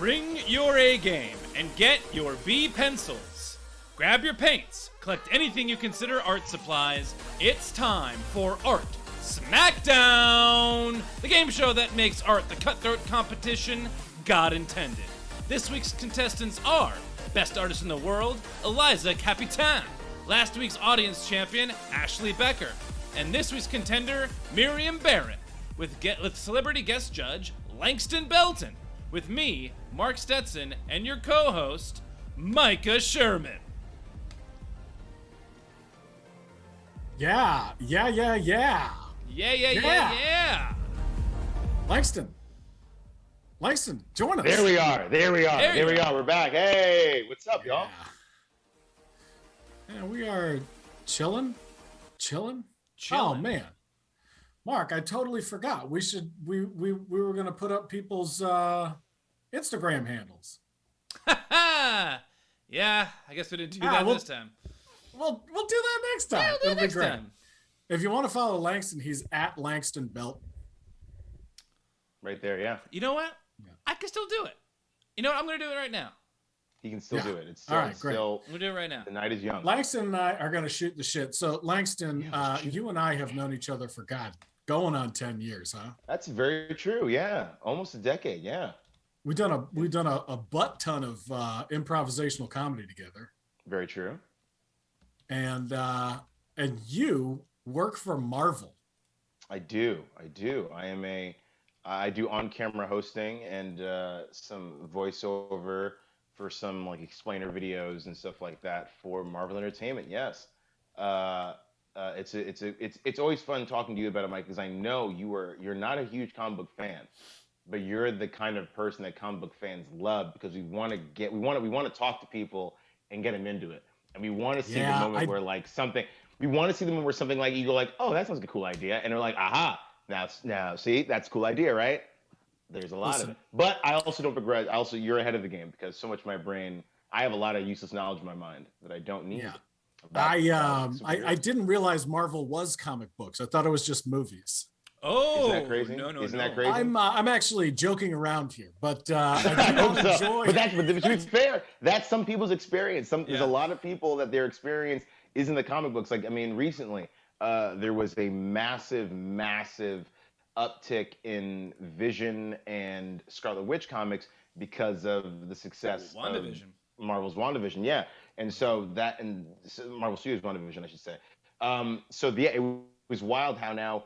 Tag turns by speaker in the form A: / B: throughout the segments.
A: Bring your A game and get your B pencils. Grab your paints, collect anything you consider art supplies. It's time for Art Smackdown, the game show that makes art the cutthroat competition God intended. This week's contestants are Best Artist in the World, Eliza Capitan, last week's audience champion, Ashley Becker, and this week's contender, Miriam Barrett, with celebrity guest judge, Langston Belton, with me, Mark Stetson, and your co-host, Micah Sherman.
B: Yeah.
A: Yeah.
B: Langston, join us.
C: There we are. We're back. Hey, what's up, y'all?
B: Yeah, we are chilling. Oh man, Mark, I totally forgot. We were gonna put up people's Instagram handles.
A: Yeah, I guess we didn't do that this time.
B: We'll do that next time.
A: Yeah, we'll do it next time.
B: If you want to follow Langston, he's at Langston Belton.
C: Right there, yeah.
A: You know what? Yeah. I can still do it. You know what? I'm going to do it right now.
C: He can still do it. It's still,
B: all right, great.
A: We'll do it right now.
C: The night is young.
B: Langston and I are going to shoot the shit. So, Langston, you and I have known each other for, going on 10 years, huh?
C: That's very true, yeah. Almost a decade, yeah.
B: We've done a butt ton of improvisational comedy together.
C: Very true.
B: And you work for Marvel.
C: I do. I do on-camera hosting and some voiceover for some like explainer videos and stuff like that for Marvel Entertainment. Yes, it's always fun talking to you about it, Mike, because I know you're not a huge comic book fan, but you're the kind of person that comic book fans love because we want to talk to people and get them into it, and we want to see the moment where like something. We want to see the moment where something like you go like, oh, that sounds like a cool idea, and they're like, aha. Now, see, that's a cool idea, right? There's a lot of it. But I also don't begrudge. You're ahead of the game because so much of my brain, I have a lot of useless knowledge in my mind that I don't need.
B: Yeah. I didn't realize Marvel was comic books. I thought it was just movies.
C: Oh, isn't that crazy?
A: No.
C: Isn't that crazy?
B: I'm actually joking around here, but I do enjoy.
C: But to be fair, that's some people's experience. There's a lot of people that their experience isn't the comic books. Like, I mean, recently. There was a massive uptick in Vision and Scarlet Witch comics because of the success of Marvel's WandaVision. Yeah, and so Marvel Studios WandaVision, I should say. It was wild how now,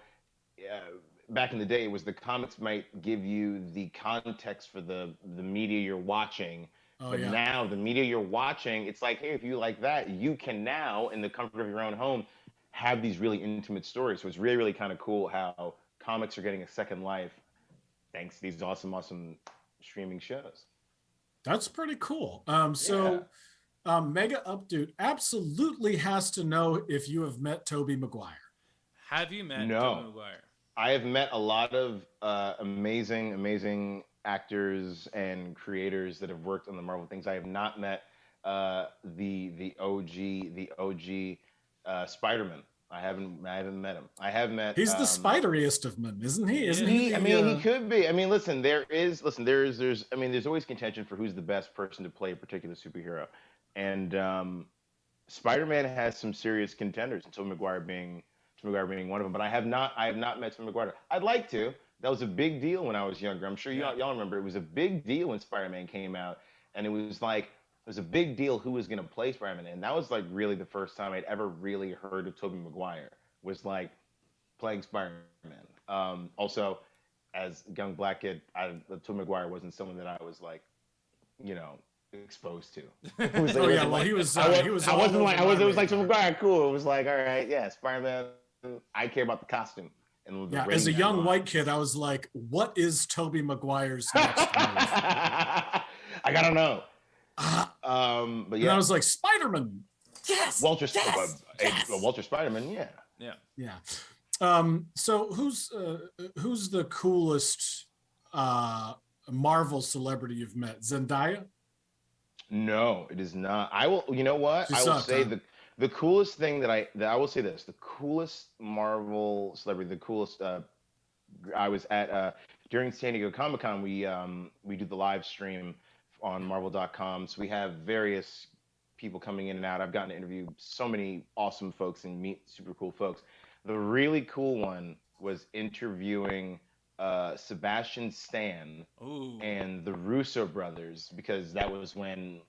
C: back in the day, it was the comics might give you the context for the media you're watching. Now the media you're watching, it's like, hey, if you like that, you can now, in the comfort of your own home, have these really intimate stories. So it's really, really kind of cool how comics are getting a second life thanks to these awesome streaming shows.
B: That's pretty cool. Mega Updude absolutely has to know if you have met Tobey Maguire.
A: Have you met Tobey Maguire?
C: I have met a lot of amazing actors and creators that have worked on the Marvel things. I have not met the OG Spider-Man. I haven't met him. I have met.
B: He's the spideriest of men, isn't he?
C: He could be. I mean, there's always contention for who's the best person to play a particular superhero, and Spider-Man has some serious contenders, and Tobey Maguire being one of them. But I have not met Tobey Maguire. I'd like to. That was a big deal when I was younger. I'm sure y'all remember. It was a big deal when Spider-Man came out, and it was a big deal who was going to play Spider-Man. And that was like really the first time I'd ever really heard of Tobey Maguire was like playing Spider-Man. Also, as a young black kid, Tobey Maguire wasn't someone that I was like, exposed to. It was like,
B: he was.
C: It was like Tobey Maguire, cool. It was like, all right, yeah, Spider-Man. I care about the costume. And
B: as a young white kid, I was like, what is Tobey Maguire's next move?
C: I gotta know. But
B: and I was like, Spider-Man. Yes.
C: Walter Spider-Man.
B: Yeah. So who's the coolest Marvel celebrity you've met? Zendaya?
C: No, it is not. I will. You know what? I will say the coolest thing that I will say this: the coolest Marvel celebrity, the coolest. I was at during San Diego Comic-Con. We do the live stream on Marvel.com. So we have various people coming in and out. I've gotten to interview so many awesome folks and meet super cool folks. The really cool one was interviewing Sebastian Stan and the Russo brothers, because that was when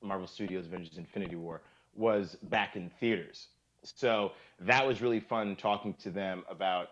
C: Marvel Studios Avengers Infinity War was back in theaters. So that was really fun talking to them about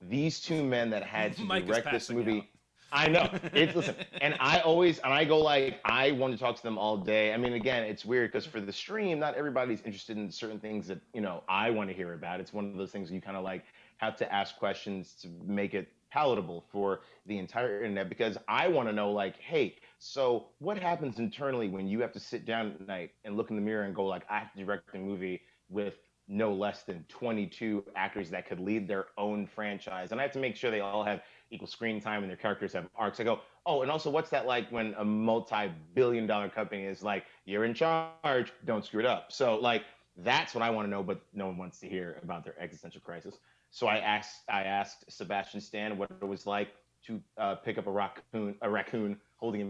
C: these two men that had to direct this movie. Out. I know. Listen, and I go like, I want to talk to them all day. I mean, again, it's weird because for the stream, not everybody's interested in certain things that, I want to hear about. It's one of those things you kind of like have to ask questions to make it palatable for the entire internet, because I want to know, like, hey, so what happens internally when you have to sit down at night and look in the mirror and go like, I have to direct a movie with no less than 22 actors that could lead their own franchise, and I have to make sure they all have equal screen time and their characters have arcs. I go, oh, and also what's that like when a multi-billion-dollar company is like, you're in charge, don't screw it up. So like, that's what I want to know, but no one wants to hear about their existential crisis. So I asked Sebastian Stan what it was like to pick up a raccoon holding a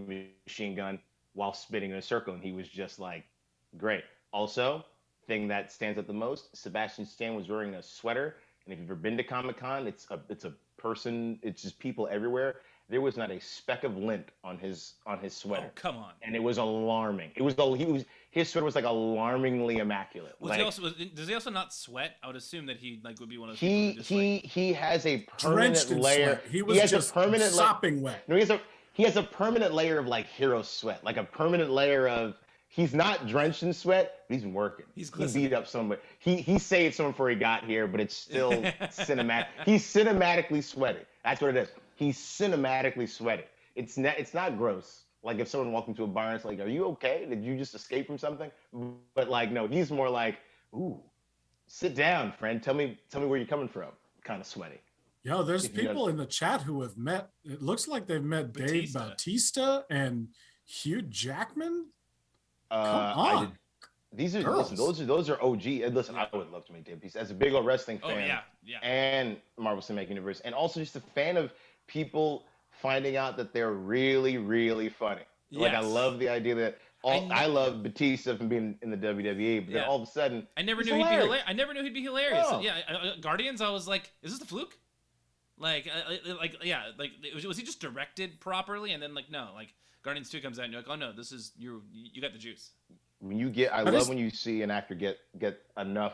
C: machine gun while spinning in a circle, and he was just like, great. Also, thing that stands out the most, Sebastian Stan was wearing a sweater, and if you've ever been to Comic-Con, it's a person, it's just people everywhere. There was not a speck of lint on his sweater.
A: Oh, come on.
C: And it was alarming. His sweater was like alarmingly immaculate.
A: Does he also not sweat? I would assume that he like would be one of those
C: he has a permanent layer.
B: He was just sopping wet.
C: No, he has a permanent layer of like hero sweat, like a permanent layer of. He's not drenched in sweat, but he's been working. He beat up someone. He saved someone before he got here, but it's still cinematic. He's cinematically sweating. That's what it is. He's cinematically sweating. It's not gross. Like if someone walked into a bar and it's like, are you okay? Did you just escape from something? But like, no, he's more like, ooh, sit down, friend. Tell me where you're coming from. Kind of sweaty.
B: Yo, there's people in the chat who have met. It looks like they've met Dave Bautista and Hugh Jackman. Come on.
C: Those are OG. And listen, I would love to meet Dave Bautista as a big old wrestling fan. And Marvel Cinematic Universe, and also just a fan of people finding out that they're really, really funny. Yes. Like I love the idea that I love Batista from being in the WWE, but then all of a sudden
A: I never knew he'd be hilarious. Oh. Guardians, I was like, is this a fluke? Was he just directed properly? And then like no, like Guardians 2 comes out and you're like, oh no, this is you got the juice.
C: I love when you see an actor get enough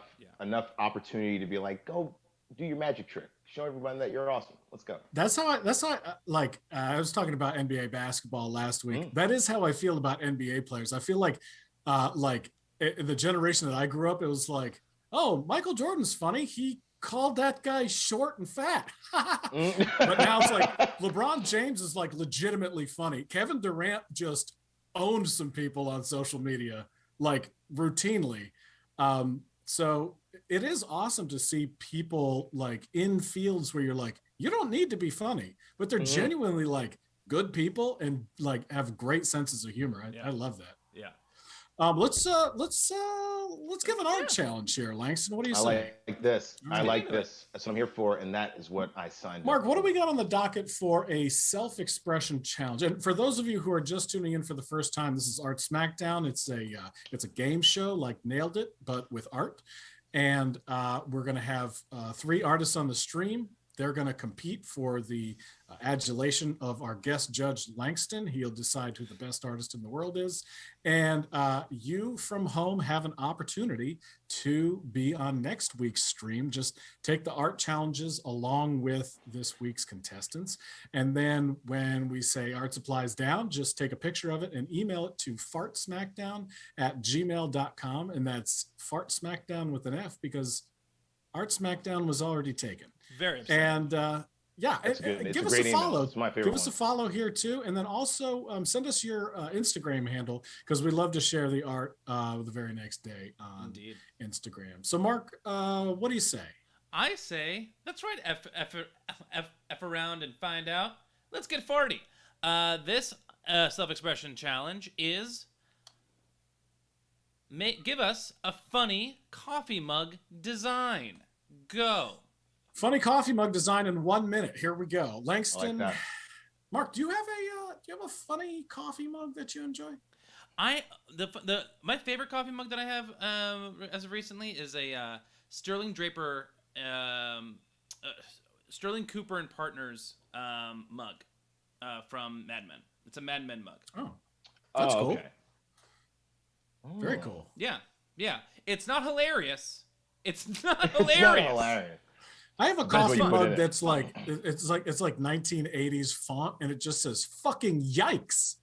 C: opportunity to be like, go do your magic trick. Show everyone that you're awesome. Let's go.
B: That's how I was talking about NBA basketball last week. That is how I feel about NBA players. I feel like the generation that I grew up, it was like, oh, Michael Jordan's funny. He called that guy short and fat. But now it's like LeBron James is like legitimately funny. Kevin Durant just owned some people on social media, like routinely. So it is awesome to see people like in fields where you're like, you don't need to be funny, but they're genuinely like good people and like have great senses of humor. I love that.
A: Yeah.
B: Let's give an art challenge here, Langston. What do you say?
C: I like this. I like this. That's what I'm here for, and that is what I signed
B: Mark,
C: up for.
B: what do we got on the docket for a self-expression challenge? And for those of you who are just tuning in for the first time, this is Art Smackdown. It's a game show like Nailed It, but with art. And we're going to have 3 artists on the stream. They're going to compete for the adulation of our guest judge, Langston. He'll decide who the best artist in the world is. And you from home have an opportunity to be on next week's stream. Just take the art challenges along with this week's contestants. And then when we say art supplies down, just take a picture of it and email it to fartsmackdown@gmail.com. And that's fartsmackdown with an F because Art Smackdown was already taken.
A: Very upsetting.
B: And give us a follow. It's my favorite. Give us a follow here too, and then also send us your Instagram handle because we love to share the art the very next day on Instagram. So, Mark, what do you say?
A: I say that's right. F around and find out. Let's get farty. This self-expression challenge is give us a funny coffee mug design. Go.
B: Funny coffee mug design in 1 minute. Here we go. Langston,
C: I like that.
B: Mark, do you have you have a funny coffee mug that you enjoy?
A: My favorite coffee mug that I have as of recently is a Sterling Draper, Sterling Cooper and Partners mug from Mad Men. It's a Mad Men mug.
B: Oh, that's cool.
C: Okay.
B: Very cool.
A: Yeah. It's not hilarious. It's not hilarious.
C: It's not hilarious.
B: I have a coffee
C: what you put in
B: mug
C: it.
B: that's like it's like 1980s font, and it just says "fucking yikes."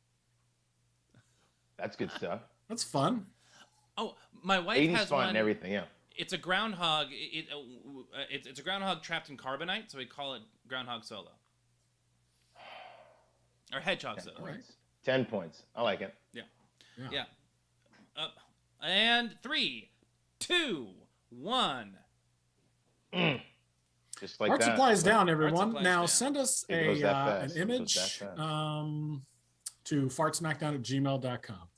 C: That's good stuff.
B: That's fun.
A: Oh, my wife
C: 80s
A: has
C: font
A: one.
C: and everything, yeah.
A: It's a groundhog. It's a groundhog trapped in carbonite, so we call it Groundhog Solo. Or Hedgehog Solo.
C: Points. 10 points. I like it.
A: Yeah. And 3, 2, 1.
C: Just like
B: Art
C: that.
B: supply is down, everyone.
A: supply's
B: Now
A: down.
B: send us
C: It goes that
B: an
C: fast. It
B: image
C: goes that fast.
B: to fartsmackdown@gmail.com.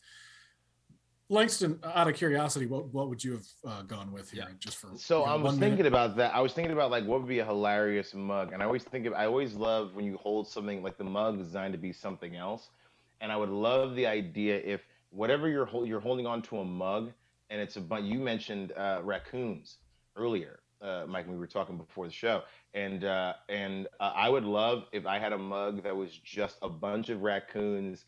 B: Langston, out of curiosity, what would you have gone with here?
A: Yeah.
B: Just for
C: So I was
B: 1
C: thinking
B: minute?
C: about that. I was thinking about like what would be a hilarious mug, and I always love when you hold something like the mug is designed to be something else, and I would love the idea if whatever you're holding on to a mug, and it's a bunch. You mentioned raccoons earlier, Mike, when we were talking before the show, and I would love if I had a mug that was just a bunch of raccoons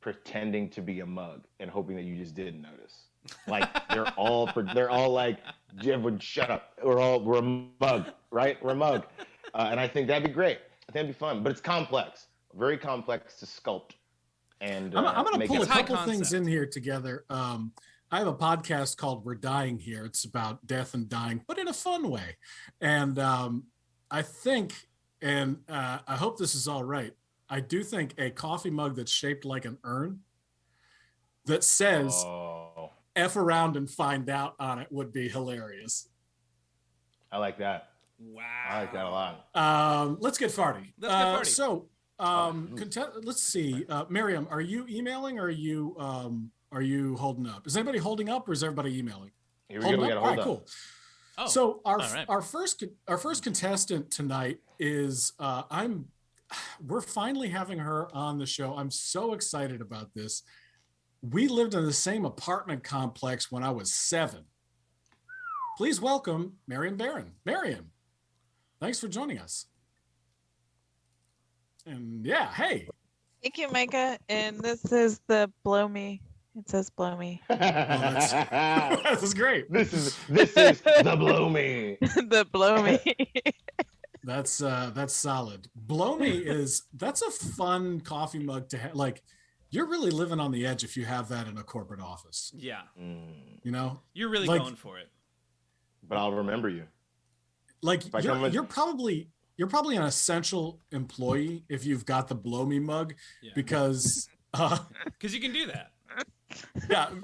C: pretending to be a mug and hoping that you just didn't notice. Like they're all like, everyone shut up. We're a mug, right? We're a mug, and I think that'd be great. I think it'd be fun, but it's complex, very complex to sculpt. And
B: I'm going to pull a couple
A: high
B: things
A: concept.
B: in here together. I have a podcast called We're Dying Here. It's about death and dying, but in a fun way. And I think, and I hope this is all right, I do think a coffee mug that's shaped like an urn that says F around and find out on it would be hilarious.
C: I like that.
A: Wow.
C: I like that a lot.
B: Let's get farty.
A: Let's get farty.
B: So let's see. Miriam, are you emailing or are you holding up? Is anybody holding up or is everybody emailing?
C: Here we go. We got to hold up.
B: Cool.
A: Oh,
B: So
A: all right.
B: our first contestant tonight is we're finally having her on the show. I'm so excited about this. We lived in the same apartment complex when I was 7. Please welcome Marion Barron. Marion, thanks for joining us. And yeah, hey.
D: Thank you, Micah. And this is the blow me. It says blow me.
B: This is great.
C: This is the blow me.
D: The blow me.
B: That's solid. Blow me that's a fun coffee mug to have. Like, you're really living on the edge if you have that in a corporate office.
A: Yeah.
B: You know,
A: You're really
B: Like-
A: going for it.
C: But I'll remember you.
B: like
C: I come with-
B: you're probably an essential employee if you've got the blow me mug,
A: Yeah.
B: because
A: Because you can do that.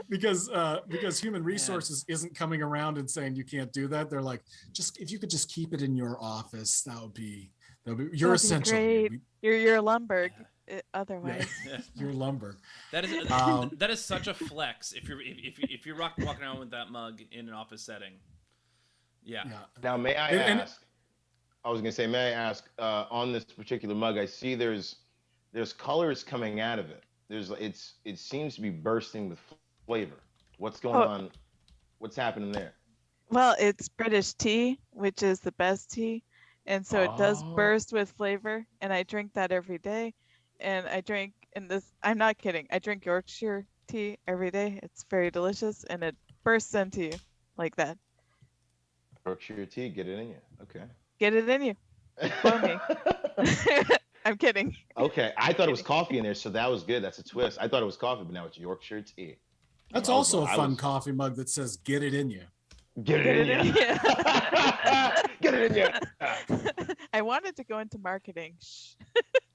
B: because human resources isn't coming around and saying you can't do that. They're like, just if you could just keep it in your office, that would be you're
D: That'd be
B: essential.
D: great. You're Lumberg. Otherwise,
B: You're lumber.
A: That is
B: Um,
A: that is such a flex if you're walking around with that mug in an office setting. Yeah.
B: Yeah.
C: Now, may I
B: And-
C: ask? I was gonna say, may I ask on this particular mug? I see there's colors coming out of it. It seems to be bursting with flavor. What's going on? What's happening there?
D: well, it's British tea, which is the best tea, and so it does
C: Oh.
D: burst with flavor. And I drink that every day. And I'm not kidding. I drink Yorkshire tea every day. It's very delicious, and it bursts into you like that.
C: Berkshire tea, get it in you. Okay.
D: Get it in you. Blow me. I'm kidding.
C: Okay, I thought it was coffee in there, so that was good. That's a twist. I thought it was coffee, but now it's Yorkshire tea.
B: That's
C: I was-
B: also a
C: I
B: fun
C: was-
B: coffee mug that says "Get it in you."
C: Get it in you. Get it in you.
D: I wanted to go into marketing. Shh.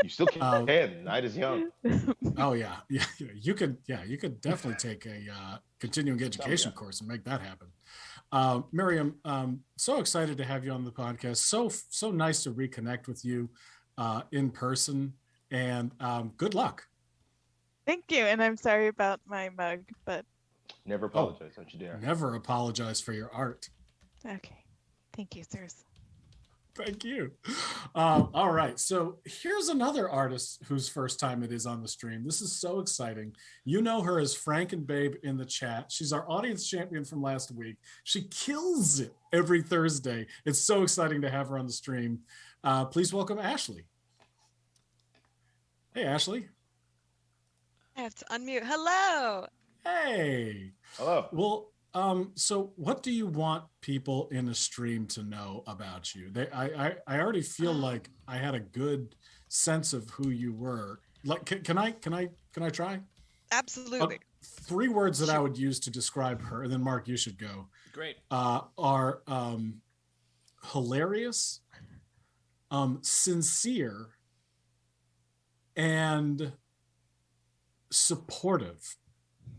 C: You still can. Night is young.
B: Oh yeah. You could definitely take a continuing education course and make that happen. Miriam, so excited to have you on the podcast. So nice to reconnect with you in person, and good luck.
D: Thank you, and I'm sorry about my mug, but
C: Never apologize. Don't you dare.
B: Never apologize for your art.
D: okay. Thank you, sirs.
B: Thank you. All right. So here's another artist whose first time it is on the stream. This is so exciting. You know her as Frank and Babe in the chat. She's our audience champion from last week. She kills it every Thursday. It's so exciting to have her on the stream. Please welcome Ashley. Hey, Ashley.
E: I have to unmute. Hello.
B: Hey.
C: Hello.
B: Well, so what do you want people in the stream to know about you? I already feel like I had a good sense of who you were. Like, can I try?
E: Absolutely.
B: 3 words that I would use to describe her, and then Mark, you should go.
A: Great.
B: Are hilarious, sincere, and supportive.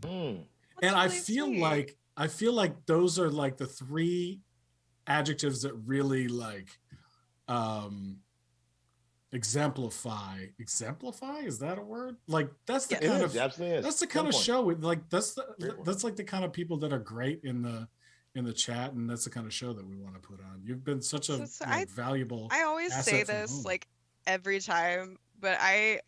B: And
E: That's
B: I
E: really
B: feel
E: sweet.
B: like those are like the 3 adjectives that really like exemplify. Is that a word? Like that's the
E: Yes.
B: kind
C: It
B: of
C: is, absolutely is.
B: that's the
C: Good
B: kind of
C: point.
B: show like that's
C: Great
B: like the kind of people that are great in the chat, and that's the kind of show that we want to put on. You've been such a
E: So
B: valuable
E: I always
B: asset
E: say
B: from
E: this
B: home.
E: like every time, but I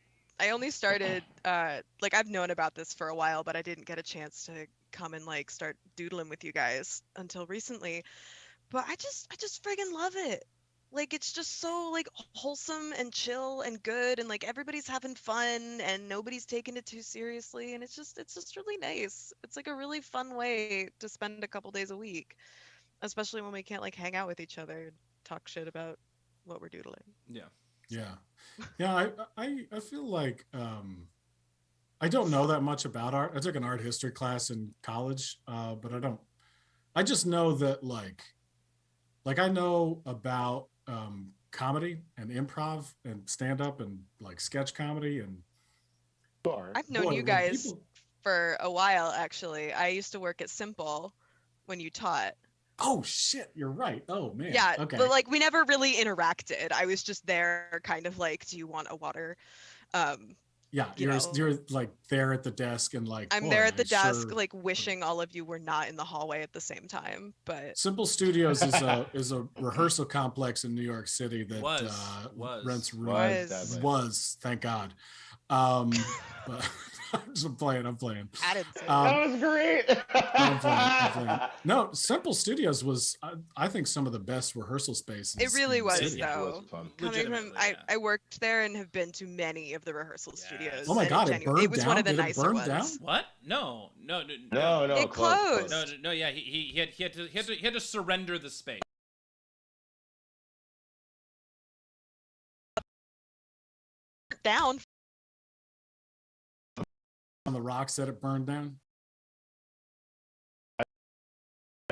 E: only started like I've known about this for a while, but I didn't get a chance to come and like start doodling with you guys until recently. But I just friggin' love it. Like it's just so like wholesome and chill and good, and like everybody's having fun and nobody's taking it too seriously, and it's just really nice. It's like a really fun way to spend a couple days a week, especially when we can't like hang out with each other and talk shit about what we're doodling.
A: Yeah.
B: I feel like I don't know that much about art. I took an art history class in college, but I just know that like I know about comedy and improv and stand up and like sketch comedy, and
C: Sure.
E: I've known
B: boy,
E: you
B: when
E: guys
B: people-
E: for a while actually. I used to work at Simple when you taught.
B: oh shit, you're right. Oh man.
E: Yeah,
B: Okay.
E: but like we never really interacted. I was just there kind of like, do you want a water?
B: Yeah,
E: you know.
B: you're like there at the desk and like
E: I'm
B: boy,
E: there at the
B: I
E: desk
B: sure-
E: like wishing all of you were not in the hallway at the same time, but
B: Simple Studios is a rehearsal complex in New York City that
A: Was.
B: rents rooms.
E: Was.
C: definitely.
B: Was, thank God. But I'm playing.
E: I didn't say
C: That was great.
B: I'm playing. No, Simple Studios was, I think, some of the best rehearsal spaces.
E: It really
B: in the
E: was,
B: city.
E: though.
C: It was fun.
E: Coming from,
A: Legitimately,
E: I,
A: yeah.
E: I worked there and have been to many of the rehearsal
A: Yes.
E: studios.
B: Oh my
E: and
B: God, it burned
E: it was one of the
B: down? Did it
E: nicer
B: burn
E: ones.
B: down?
A: What? No.
C: No,
E: It closed.
A: No, yeah, he had to surrender the space.
E: Down.
B: On the rocks that it burned down.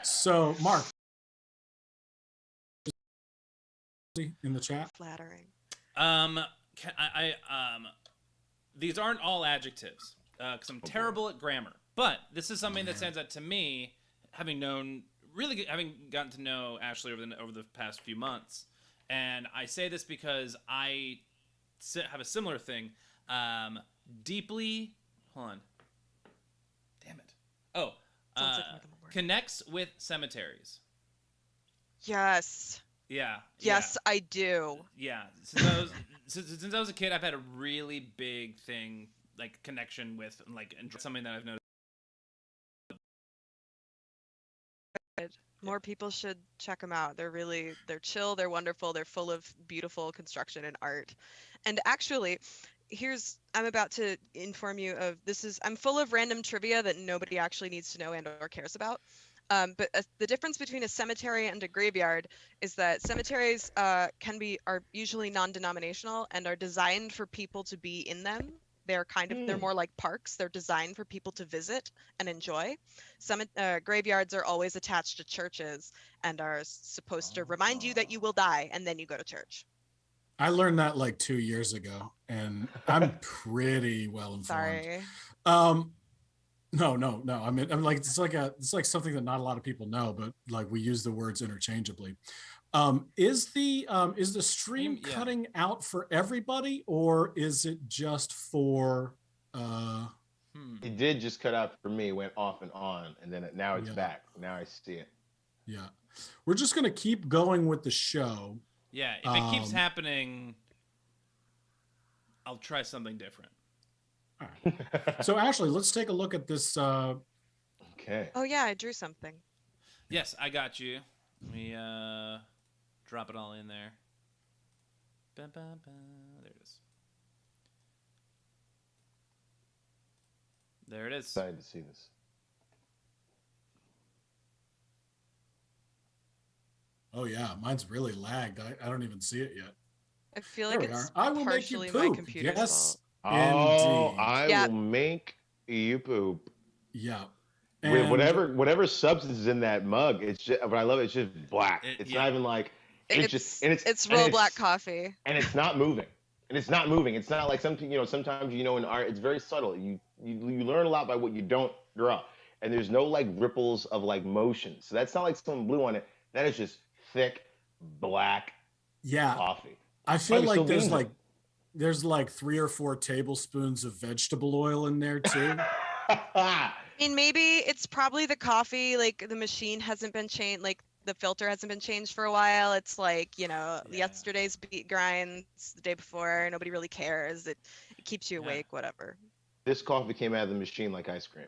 B: So, Mark, in the chat.
E: Flattering.
A: These aren't all adjectives, because I'm terrible at grammar. But this is something that stands out to me, having gotten to know Ashley over the past few months. And I say this because I have a similar thing. Deeply, hold on. Damn it. Oh,
E: Sounds like more than a word.
A: connects with cemeteries.
E: Yes.
A: Yeah.
E: Yes, I do.
A: Yeah. Since I was a kid, I've had a really big thing, like connection with, like, and something that I've noticed.
E: More people should check them out. They're chill, they're wonderful, they're full of beautiful construction and art. And actually, I'm about to inform you of I'm full of random trivia that nobody actually needs to know and or cares about. But the difference between a cemetery and a graveyard is that cemeteries are usually non-denominational and are designed for people to be in them. They're they're more like parks. They're designed for people to visit and enjoy. Graveyards are always attached to churches and are supposed to remind you that you will die, and then you go to church.
B: I learned that like 2 years ago, and I'm pretty well informed.
E: Sorry.
B: No. I mean, I'm like it's like something that not a lot of people know, but like we use the words interchangeably. Is the stream
A: Yeah.
B: cutting out for everybody, or is it just for?
C: It did just cut out for me, went off and on, and then now it's
B: Yeah.
C: back. Now I see it.
B: Yeah, we're just gonna keep going with the show,
A: Yeah, if it keeps happening, I'll try something different.
B: All right. So Ashley, let's take a look at this.
C: Okay.
E: Oh yeah, I drew something.
A: Yes, I got you. Let me drop it all in there. There it is. There it is.
C: Excited to see this.
B: Oh yeah, mine's really lagged. I don't even see it yet.
E: I feel
B: There
E: like
B: we
E: it's
B: are. I will make you
E: partially my
B: poop.
E: computer's
B: Yes.
E: fault.
C: Oh,
B: Indeed.
C: I
E: Yeah.
C: will make you poop.
B: Yeah.
C: With
B: And-
C: whatever substance is in that mug, it's just, but I love it. It's just black. It's
A: yeah.
C: not even like
E: It's real black coffee.
C: and it's not moving. And it's not moving. It's not like something sometimes in art it's very subtle. You learn a lot by what you don't draw, and there's no like ripples of like motion. So that's not like some blue on it. That is just thick black
B: Yeah.
C: coffee.
B: I feel
C: Might be
B: like
C: still
B: there's
C: lean,
B: there's like 3 or 4 tablespoons of vegetable oil in there too.
E: And maybe it's probably the coffee, like the machine hasn't been changed, like the filter hasn't been changed for a while. It's like, yesterday's beat grinds the day before. Nobody really cares. It keeps you awake, whatever.
C: This coffee came out of the machine like ice cream.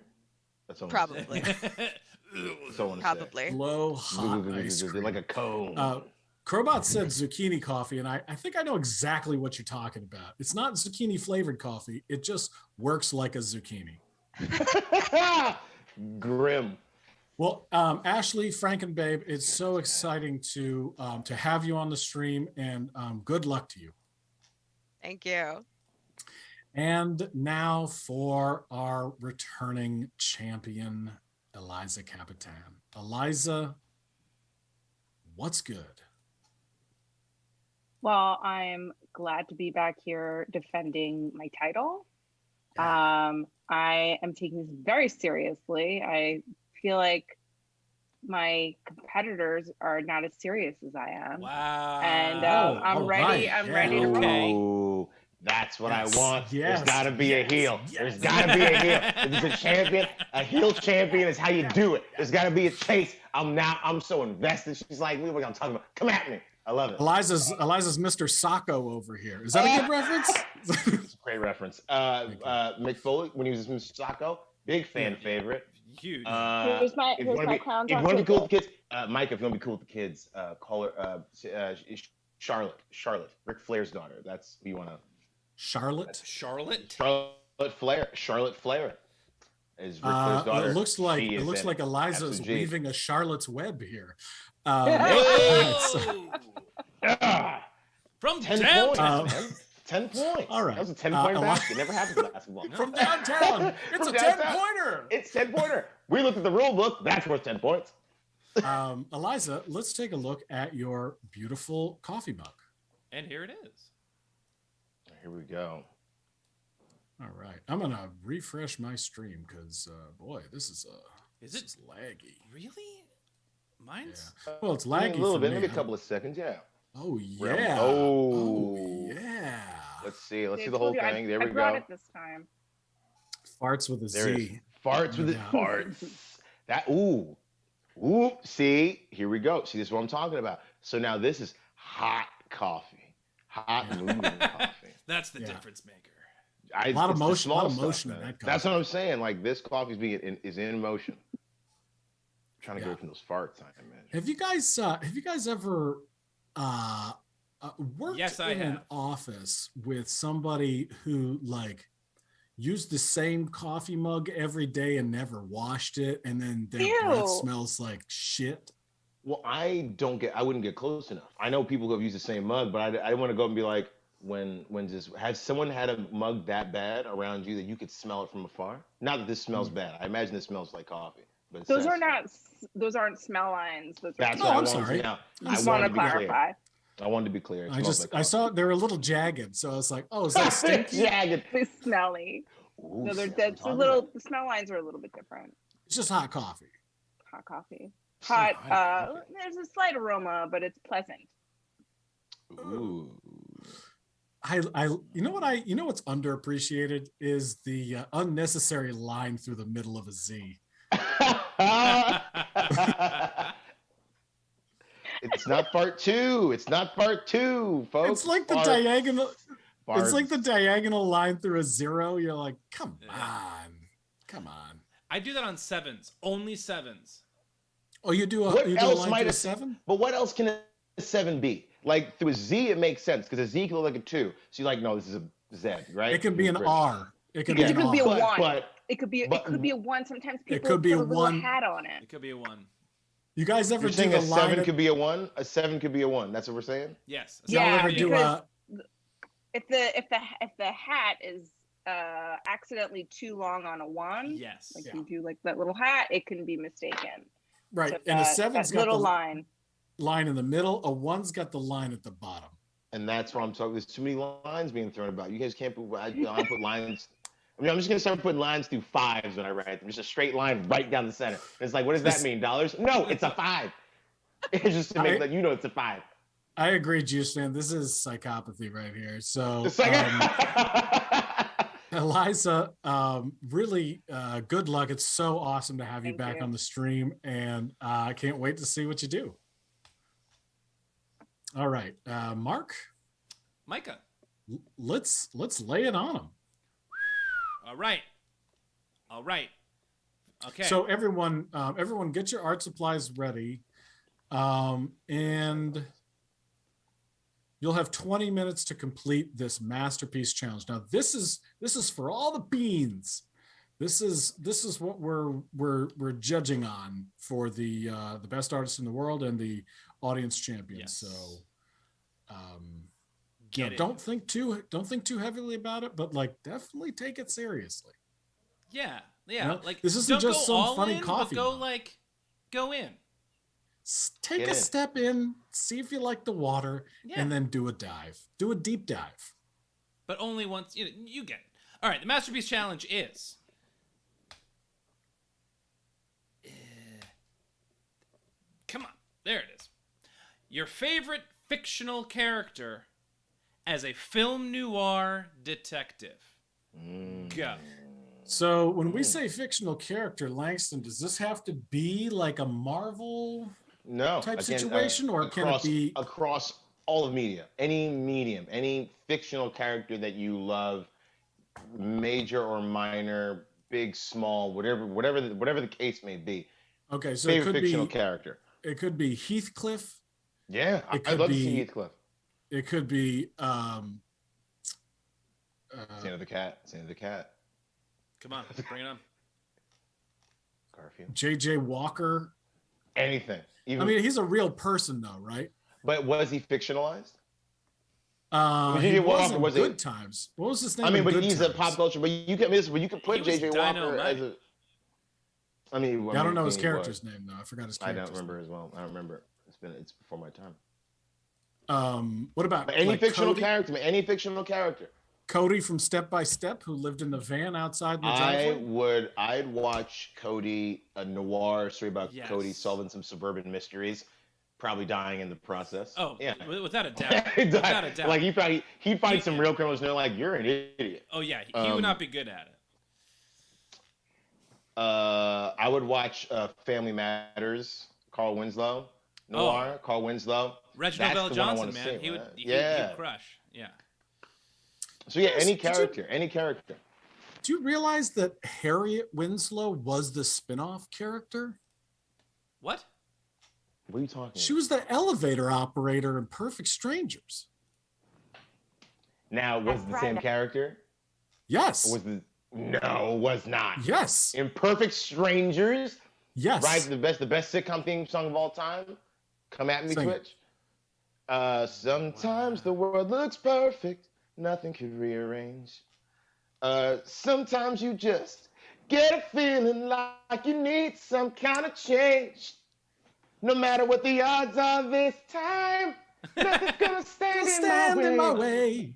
C: That's all.
E: Probably. Probably.
B: Low hot ice cream.
C: Like a cone.
B: Crobot said zucchini coffee, and I think I know exactly what you're talking about. It's not zucchini flavored coffee. It just works like a zucchini.
C: Grim.
B: Well, Ashley, Frank, and Babe, it's so exciting to have you on the stream, and good luck to you.
E: Thank you.
B: And now for our returning champion, Eliza Capitan. Eliza, what's good?
F: Well, I'm glad to be back here defending my title. I am taking this very seriously. I feel like my competitors are not as serious as I am.
A: Wow.
F: And I'm ready.
B: Right.
F: I'm ready to
A: Okay.
F: roll.
C: Ooh, that's what
B: Yes.
C: I want.
B: Yes.
C: There's got to be a heel.
B: Yes.
C: There's got to be a heel. If it's a champion, a heel champion is how you do it. There's got to be a chase. I'm so invested. She's like, what are we gonna talk about? Come at me. I love it.
B: Eliza's Mr. Sacco over here. Is that a good reference?
C: It's a great reference. Mick Foley, when he was Mr. Sacco, big fan favorite.
A: Huge.
F: Here's my clown.
C: If you want to be cool with the kids, Mike, if you want to be cool with the kids, call her Charlotte, Ric Flair's daughter. That's who you want to.
B: Charlotte?
A: Charlotte?
C: Charlotte Flair is Ric Flair's daughter.
B: It looks like
C: She is
B: Eliza is
C: FMG.
B: weaving a Charlotte's web here.
A: Oh! From
C: 10
A: downtown.
C: points, man. 10 points.
B: All right.
C: That was a 10-point
B: Eli-
C: basket. It never happens in basketball.
B: From downtown. It's
C: From
B: a
C: downtown.
B: 10-pointer.
C: It's 10-pointer. We looked at the rule book. That's worth 10 points.
B: Eliza, let's take a look at your beautiful coffee mug.
A: And here it is.
C: Here we go.
B: All right. I'm going to refresh my stream because, boy, this is laggy.
A: Really? Mine's.
B: Yeah. Well, it's
C: A
B: laggy
C: little
B: for
C: bit,
B: me,
C: maybe a
B: huh?
C: couple of seconds. Yeah.
B: Oh,
C: Realm.
B: yeah.
C: Oh.
B: yeah.
C: Let's see. Let's
F: I
C: see the
F: told
C: whole
F: you,
C: thing. There
F: I
C: we
F: brought
C: go.
F: it this time.
B: Farts with a
C: There it is.
B: Z.
C: Farts with it.
B: Yeah.
C: Farts. That. Ooh. Ooh. See. Here we go. See, this is what I'm talking about. So now this is hot coffee. Hot moving coffee.
A: That's the
B: Yeah.
A: difference maker.
B: A lot of
C: It's the
B: motion,
C: small
B: lot of
C: stuff,
B: motion in
C: man.
B: that
C: That's
B: coffee.
C: what I'm saying. Like this coffee is in motion. I'm trying to
B: Yeah.
C: go from those farts, I imagine.
B: Have you guys ever worked
A: Yes, I
B: in an
A: have.
B: office with somebody who like used the same coffee mug every day and never washed it, and then their breath
F: Ew.
B: smells like shit?
C: Well, I wouldn't get close enough. I know people who have used the same mug, but I want to go and be like, has someone had a mug that bad around you that you could smell it from afar? Not that this smells bad. I imagine this smells like coffee. But it
F: Those
C: says-
F: those aren't smell lines. Those are
C: That's
B: Oh,
C: what I
B: I'm
C: wanted
B: sorry.
C: to know.
B: I
C: I
F: just
C: wanted
F: want
C: to
F: to
C: be clear.
F: clarify.
C: I wanted to be clear. It
B: I
C: smells like
B: I saw they were a little jagged, so I was like, oh, is that stinky?
C: jagged.
F: They smelly.
C: Ooh,
F: No, they're
C: see,
F: dead.
C: that's
F: The
C: what I'm
F: little
C: talking
F: the smell lines are a little bit different.
B: It's just hot coffee.
F: Hot coffee.
B: Hot
F: Hot.
B: coffee.
F: There's a slight aroma, but it's pleasant.
C: about. Ooh.
B: You know what's underappreciated is the unnecessary line through the middle
C: It's not part two. It's not part two, folks.
B: It's like the
C: Part-
B: diagonal.
C: Bards.
B: It's like the diagonal line through a zero. You're like, come on.
A: I do that on sevens, only sevens.
B: Oh, you do a
C: What
B: you do a
C: else
B: line
C: might
B: through a
C: a
B: 7?
C: But what else can a 7 be? Like through a Z, it makes sense because a Z can look like a 2. So you're like, no, this is a Z, right?
B: It can be an R. It can
F: It
B: be
F: could
B: an
F: be a
B: R.
F: 1.
C: But
F: It could be a 1. Sometimes people
B: could be
F: put
B: a
F: a little
B: 1.
F: hat on it.
A: It could be a 1.
B: You guys ever
C: you're
B: do
C: saying
B: the
C: a 7
B: line?
C: could be a 1? A 7 could be a 1. That's what we're saying?
A: Yes.
B: Y'all
F: Yeah,
B: ever do
F: because if the hat is accidentally too long on a 1,
A: Yes.
F: like you do like that little hat, it can be mistaken.
B: right?
F: So
B: And a
F: that
B: 7's got
F: little
B: the
F: line.
B: in the middle. A 1's got the line at the bottom.
C: And that's what I'm talking. There's too many lines being thrown about. You guys can't put. I put lines. I mean, I'm just gonna start putting lines through 5s when I write them. Just a straight line right down the center. And it's like, what does that mean? $? No, it's a 5. It's just to make it's a 5.
B: I agree, Juice Man. This is psychopathy right here. So,
C: It's like,
B: Eliza, really good luck. It's so awesome to have you
F: Thank
B: back
F: you.
B: on the stream, and I can't wait to see what you do. All right, Mark,
A: Micah.
B: let's lay it on him.
A: All right. Okay.
B: So everyone get your art supplies ready, and you'll have 20 minutes to complete this masterpiece challenge. Now, this is for all the beans. This is what we're judging on for the best artist in the world and the audience champion.
A: Yes.
B: So,
A: Get it.
B: don't think too heavily about it, but like definitely take it seriously.
A: Yeah.
B: know,
A: Like
B: this isn't
A: don't
B: just
A: go
B: some
A: all
B: funny
A: in,
B: coffee
A: But
B: mug.
A: go in.
B: Take
C: Get
B: a
C: in.
B: step in, see if you like the water,
A: Yeah.
B: and then do a dive. Do a deep dive.
A: But only once. You get it. All right. The masterpiece challenge is. Come on. There it is. Your favorite fictional character as a film noir detective. Go.
B: So when we say fictional character, Langston, does this have to be like a Marvel
C: no
B: type
C: again,
B: situation, or can it be
C: across all of media, any medium, any fictional character that you love, major or minor, big, small, whatever the case may be.
B: okay? So
C: Favorite
B: it could
C: fictional
B: be
C: character.
B: it could be Heathcliff.
C: Yeah,
B: It
C: I'd
B: could
C: love to
B: be-
C: see Heathcliff.
B: It could be
C: Santa the cat.
A: Come on. Bring it on.
C: Garfield.
B: J.J. Walker.
C: Anything. Even,
B: I mean, he's a real person though, right?
C: but was he fictionalized?
B: He
C: J.J.
B: was
C: Walker
B: in
C: was
B: Good
C: it-
B: Times. What was his name?
C: I mean,
B: in
C: but
B: Good
C: he's
B: Times?
C: a pop culture. But you can put
A: He was
C: J.J. Walker
A: Dynamite.
C: as a. I mean,
B: Yeah, I don't know his
C: he
B: character's
C: was.
B: name though. I forgot his
C: I
B: character's
C: don't remember as well. I don't remember. It's before my time.
B: name. What about
C: But any
B: like
C: fictional
B: Cody?
C: character, man, any fictional character.
B: Cody from Step by Step, who lived in the van outside the driveway?
C: I'd watch Cody, a noir story about
A: Yes.
C: Cody solving some suburban mysteries, probably dying in the process.
A: Oh,
C: yeah.
A: without a doubt.
C: He
A: Without
C: died.
A: a doubt.
C: Like he'd find some real criminals and they're like, you're an idiot.
A: Oh yeah, he would not be good at it.
C: I would watch Family Matters, Carl Winslow. Noir, Carl Winslow.
A: Reginald
C: That's
A: Bell
C: the one I
A: Johnson,
C: wanna
A: man,
C: see,
A: he would
C: right?
A: he'd crush. Yeah.
C: So yeah, any
B: Did you-
C: character.
B: Do you realize that Harriet Winslow was the spin-off character?
A: What?
C: What are you talking
B: She
C: about?
B: was the elevator operator in Perfect Strangers.
C: Now, was it the same character?
B: Yes.
C: Or was the No, it was not.
B: Yes.
C: Imperfect Strangers,
B: Yes.
C: right? The best sitcom theme song of all time. Come at me,
B: Sing it.
C: Twitch. Sometimes the world looks perfect, nothing could rearrange. Sometimes you just get a feeling like you need some kind of change. No matter what the odds are this time, nothing's gonna stand,
B: in my way.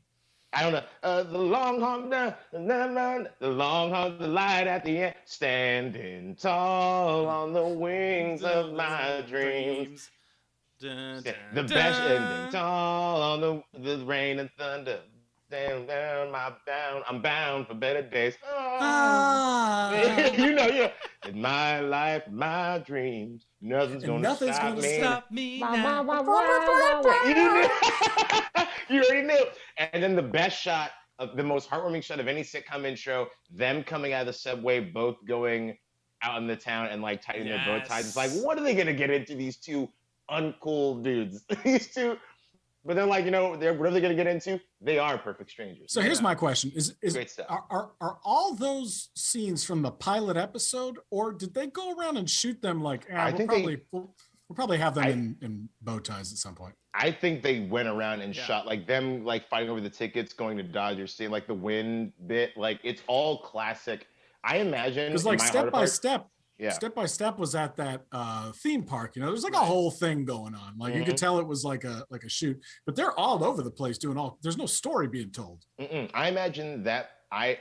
C: I don't know. The long haul, the long haul, the light at the end, standing tall on the wings of my dreams.
A: Dun,
C: The
A: dun,
C: best
A: dun.
C: ending, tall on the rain and thunder. down, I'm bound for better days.
B: Ah.
C: you know, in my life, my dreams, nothing's
B: And
C: gonna
B: nothing's
C: stop
B: gonna
C: me.
A: Stop me
C: Wah,
A: now.
C: wah, wah, wah, wah, wah. You knew. You already knew. And then the best shot, of the most heartwarming shot of any sitcom intro, them coming out of the subway, both going out in the town and like tightening their bow ties. It's like,
A: Yes.
C: what are they gonna get into? These two uncool dudes. These two. But then, like, you know, whatever they're gonna get into, they are perfect strangers.
B: So here's my question: Is
C: Great stuff.
B: are all those scenes from the pilot episode, or did they go around and shoot them? Like, we'll probably have them in bow ties at some point.
C: I think they went around and shot like them, like fighting over the tickets, going to Dodger Stadium, like the wind bit. Like it's all classic. I imagine
B: Because like Step by Step was at that theme park. You know, there's like a whole thing going on. Like you could tell it was like a shoot, but they're all over the place doing all. There's no story being told.
C: I imagine that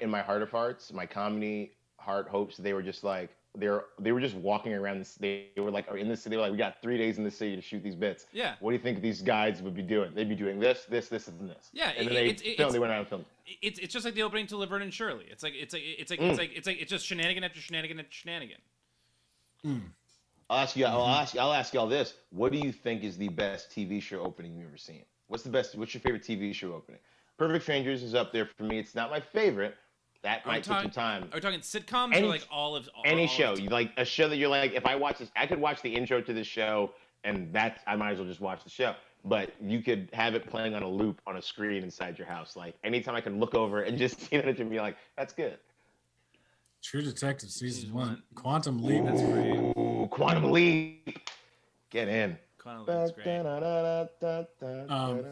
C: in my heart of hearts, my comedy heart hopes, they were just like they were just walking around this. They were like in the city. They were like, we got 3 days in the city to shoot these bits.
A: Yeah.
C: What do you think these guys would be doing? They'd be doing this, and this.
A: Yeah.
C: And then they went around and filmed.
A: It's just like the opening to Laverne and Shirley. It's just shenanigan after shenanigan after shenanigan.
C: I'll ask y'all this. What do you think is the best TV show opening you've ever seen? What's your favorite TV show opening? Perfect Strangers is up there for me. It's not my favorite. That might take some time.
A: Are we talking sitcoms or like
C: any show? Like a show that you're like, if I watch this, I could watch the intro to this show, and I might as well just watch the show. But you could have it playing on a loop on a screen inside your house. Like anytime I can look over and just see it and be like, that's good.
B: True Detective season 1, Quantum Leap.
A: That's great.
C: Ooh, Quantum Leap. Get in.
A: Quantum Leap's great.
B: How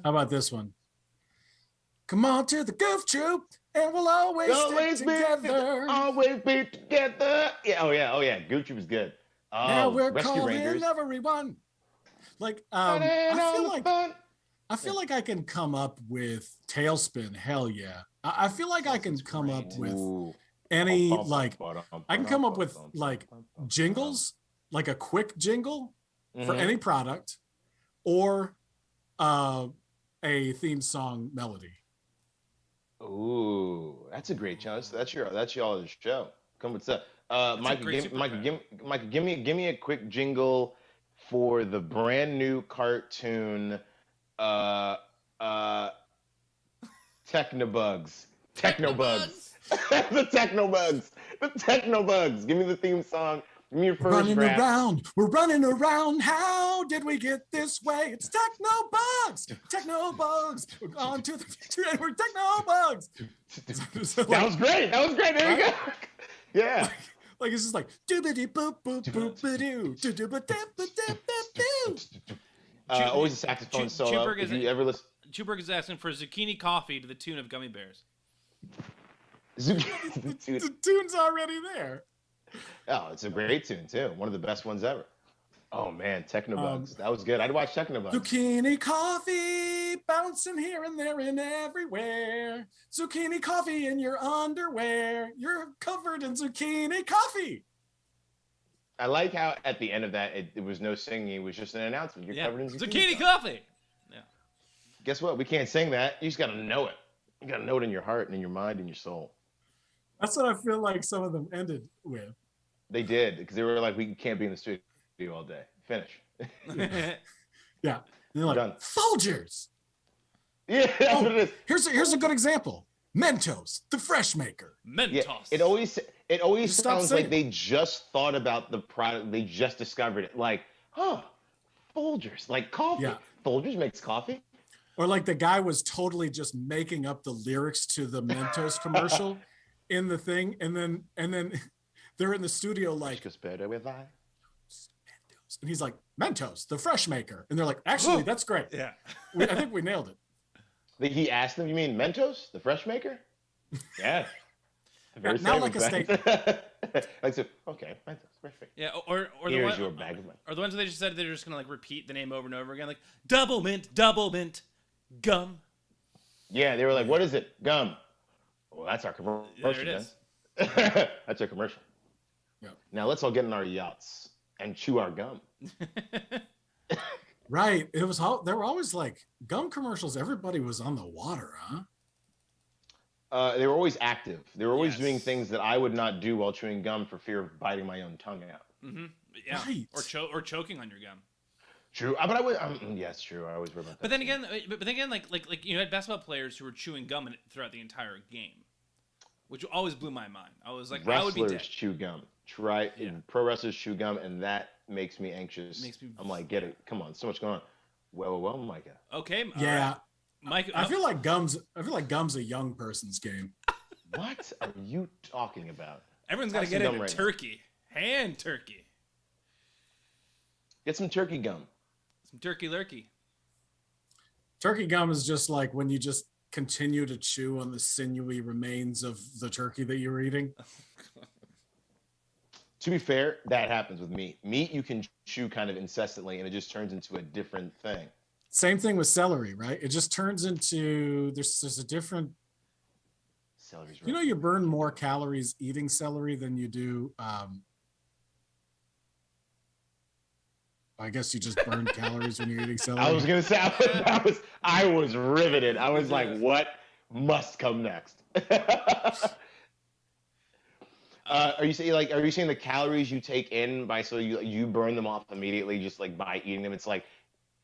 B: about this one? Come on to the Goof Troop, and we'll always stick together.
C: Always be together. Yeah. Oh yeah. Goof Troop is good. Oh,
B: now we're
C: Rescue
B: calling
C: Rangers.
B: everyone. Like, I feel like I can come up with Tailspin. Hell yeah. I feel like I can come up with any I can come up with like jingles, like a quick jingle for any product, or a theme song melody.
C: Ooh, that's a great chance. That's y'all's show. Come with stuff. Mike, give me a quick jingle for the brand new cartoon Technobugs. Technobugs. The Technobugs. Give me the theme song. Give me your first rap.
B: We're running around. How did we get this way? It's Technobugs. We're on to the future and we're Technobugs.
C: That was great. There you go. Yeah.
B: Like it's just like doobity boop boop boop doo doo.
C: Always a saxophone solo. If you ever listen,
A: Chuberg is asking for zucchini coffee to the tune of Gummy Bears.
B: The tune's already there.
C: Oh, it's a great tune too. One of the best ones ever. Oh man, Technobugs. That was good. I'd watch Technobugs.
B: Zucchini coffee bouncing here and there and everywhere. Zucchini coffee in your underwear. You're covered in zucchini coffee.
C: I like how at the end of that it was no singing. It was just an announcement. You're covered in
A: zucchini coffee. Yeah.
C: Guess what? We can't sing that. You just got to know it. You got to know it in your heart and in your mind and your soul.
B: That's what I feel like some of them ended with.
C: They did, because they were like, we can't be in the studio all day. Finish.
B: Yeah. And they're like, done. Folgers.
C: Yeah, that's what it is.
B: Here's a good example. Mentos, the fresh maker.
A: Mentos.
C: Yeah, it always sounds like they just thought about the product. They just discovered it. Like, Folgers, like coffee. Yeah. Folgers makes coffee.
B: Or like the guy was totally just making up the lyrics to the Mentos commercial in the thing, and then they're in the studio like,
C: just better with I.
B: Mentos. And he's like, Mentos, the fresh maker. And they're like, actually, that's great.
A: Yeah.
B: I think we nailed it.
C: He asked them, you mean Mentos, the fresh maker? Yeah.
B: Now like a statement.
C: Like, so, okay, Mentos, fresh maker.
A: Yeah, or
C: here's your bag of money.
A: Or the ones where they just said they're just going to like repeat the name over and over again, like double mint, gum.
C: Yeah, they were like, what is it? Gum. Well, that's our commercial.
A: There it is.
C: That's our commercial.
B: Yeah.
C: Now let's all get in our yachts and chew our gum.
B: Right. It was there were always like gum commercials. Everybody was on the water, huh?
C: They were always active. They were always doing
A: Yes.
C: things that I would not do while chewing gum for fear of biting my own tongue out.
A: Mm-hmm. Yeah.
B: Right.
A: Or choking on your gum.
C: True, but I would. Yes, true. I always remember that.
A: But then again, like you had basketball players who were chewing gum throughout the entire game, which always blew my mind. I was like, I would be
C: wrestlers
A: dead.
C: chew gum. Try
A: Yeah.
C: pro wrestlers chew gum, and that makes me anxious.
A: Makes me-
C: I'm like, get it. Come on, so much going on. Well, Micah.
A: Okay. all
B: Yeah.
A: right. Mike.
B: I feel like gum's a young person's game.
C: What are you talking about?
A: everyone's got to
C: have
A: get
C: some
A: into
C: gum right now.
A: turkey. Hand turkey.
C: Get some turkey gum.
A: Some turkey lurkey.
B: Turkey gum is just like when you just continue to chew on the sinewy remains of the turkey that you were eating.
C: To be fair, that happens with meat. Meat you can chew kind of incessantly, and it just turns into a different thing.
B: Same thing with celery, right? It just turns into there's a different.
C: Celery's
B: You know, you burn more calories eating celery than you do. I guess you just burn calories when you're eating celery.
C: I was gonna say I was riveted. I was like, what must come next? Are you saying the calories you take in by so you burn them off immediately just like by eating them? It's like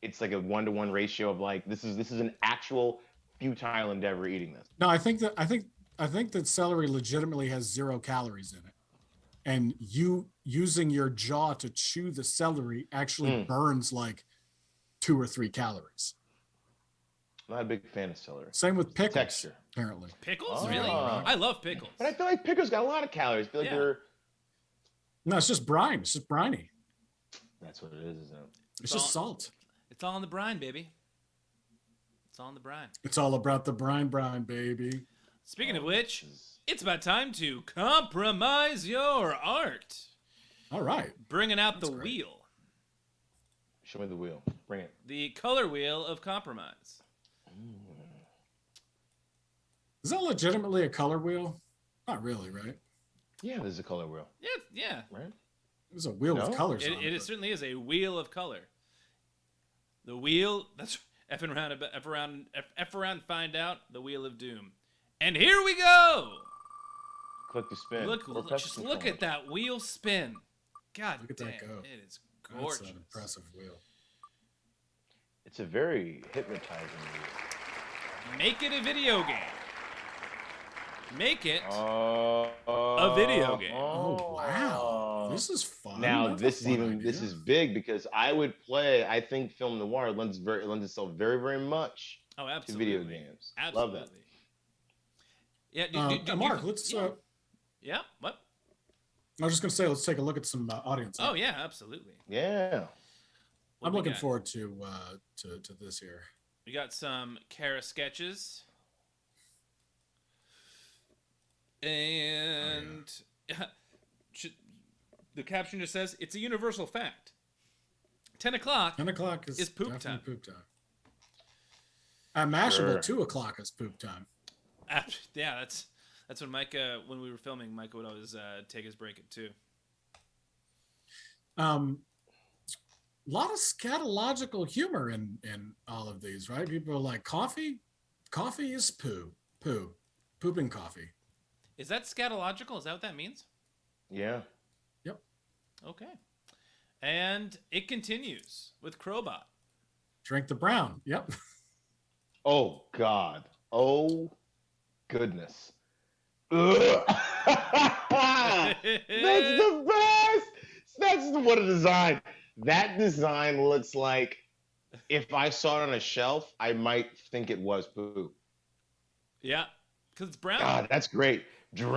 C: a 1-to-1 ratio of like this is an actual futile endeavor eating this.
B: No, I think that celery legitimately has 0 calories in it. And you using your jaw to chew the celery actually burns like 2 or 3 calories.
C: I'm not a big fan of celery.
B: Same with pickles,
C: Texture.
B: apparently.
A: Pickles?
C: Oh.
A: Really? I love pickles.
C: But I feel like pickles got a lot of calories. I feel like
A: Yeah.
C: they're
B: No, it's just brine. It's just briny.
C: that's what it is, isn't it?
B: It's just salt.
A: It's all in the brine, baby. It's all in the brine.
B: It's all about the brine, baby.
A: Speaking of which, it's about time to compromise your art.
B: All right.
A: Bringing out the
B: great.
A: wheel.
C: Show me the wheel. Bring it.
A: The color wheel of compromise.
B: Is that legitimately a color wheel? Not really, right?
C: Yeah, this is a color wheel,
A: Yeah.
C: right?
B: It was a wheel
C: No?
B: with colors
A: It,
B: on
A: it
B: it.
A: certainly is a wheel of color. The wheel, that's F around, find out, the wheel of doom. And here we go!
C: Click to spin.
A: Just look at that wheel spin. God
B: Look at
A: damn,
B: that go.
A: it is
B: That's
A: gorgeous.
B: an impressive wheel.
C: It's a very hypnotizing wheel.
A: Make it a video game. Make it
C: A
A: video game.
B: Oh, wow. This is fun.
C: Now
B: That's a
C: this is
B: fun
C: this
B: idea.
C: is big because I would play. I think film noir lends itself very very much
A: Oh,
C: to
A: absolutely.
C: video games.
A: Absolutely.
C: Love that.
A: Yeah,
B: Mark, let's.
A: Yeah, what?
B: I was just gonna say, let's take a look at some audience.
A: Oh, yeah, absolutely.
C: Yeah.
A: What
B: I'm
A: we
B: looking
A: got?
B: forward to this here.
A: We got some Kara sketches. And the caption just says, it's a universal fact. 10 o'clock
B: 10 o'clock is
A: poop
B: definitely
A: time.
B: Poop time. At Mashable,
C: Sure.
B: 2 o'clock is poop time.
A: Yeah, that's when Micah, when we were filming, Micah would always take his break at 2.
B: A lot of scatological humor in all of these, right? People are like, coffee is pooping coffee.
A: Is that scatological? Is that what that means?
C: Yeah.
B: Yep.
A: Okay. And it continues with Crowbot.
B: Drink the brown. Yep.
C: Oh God. Oh goodness. Ugh. That's the best. That's what a design. That design looks like if I saw it on a shelf, I might think it was poo.
A: Yeah, because it's brown.
C: God, that's great. That's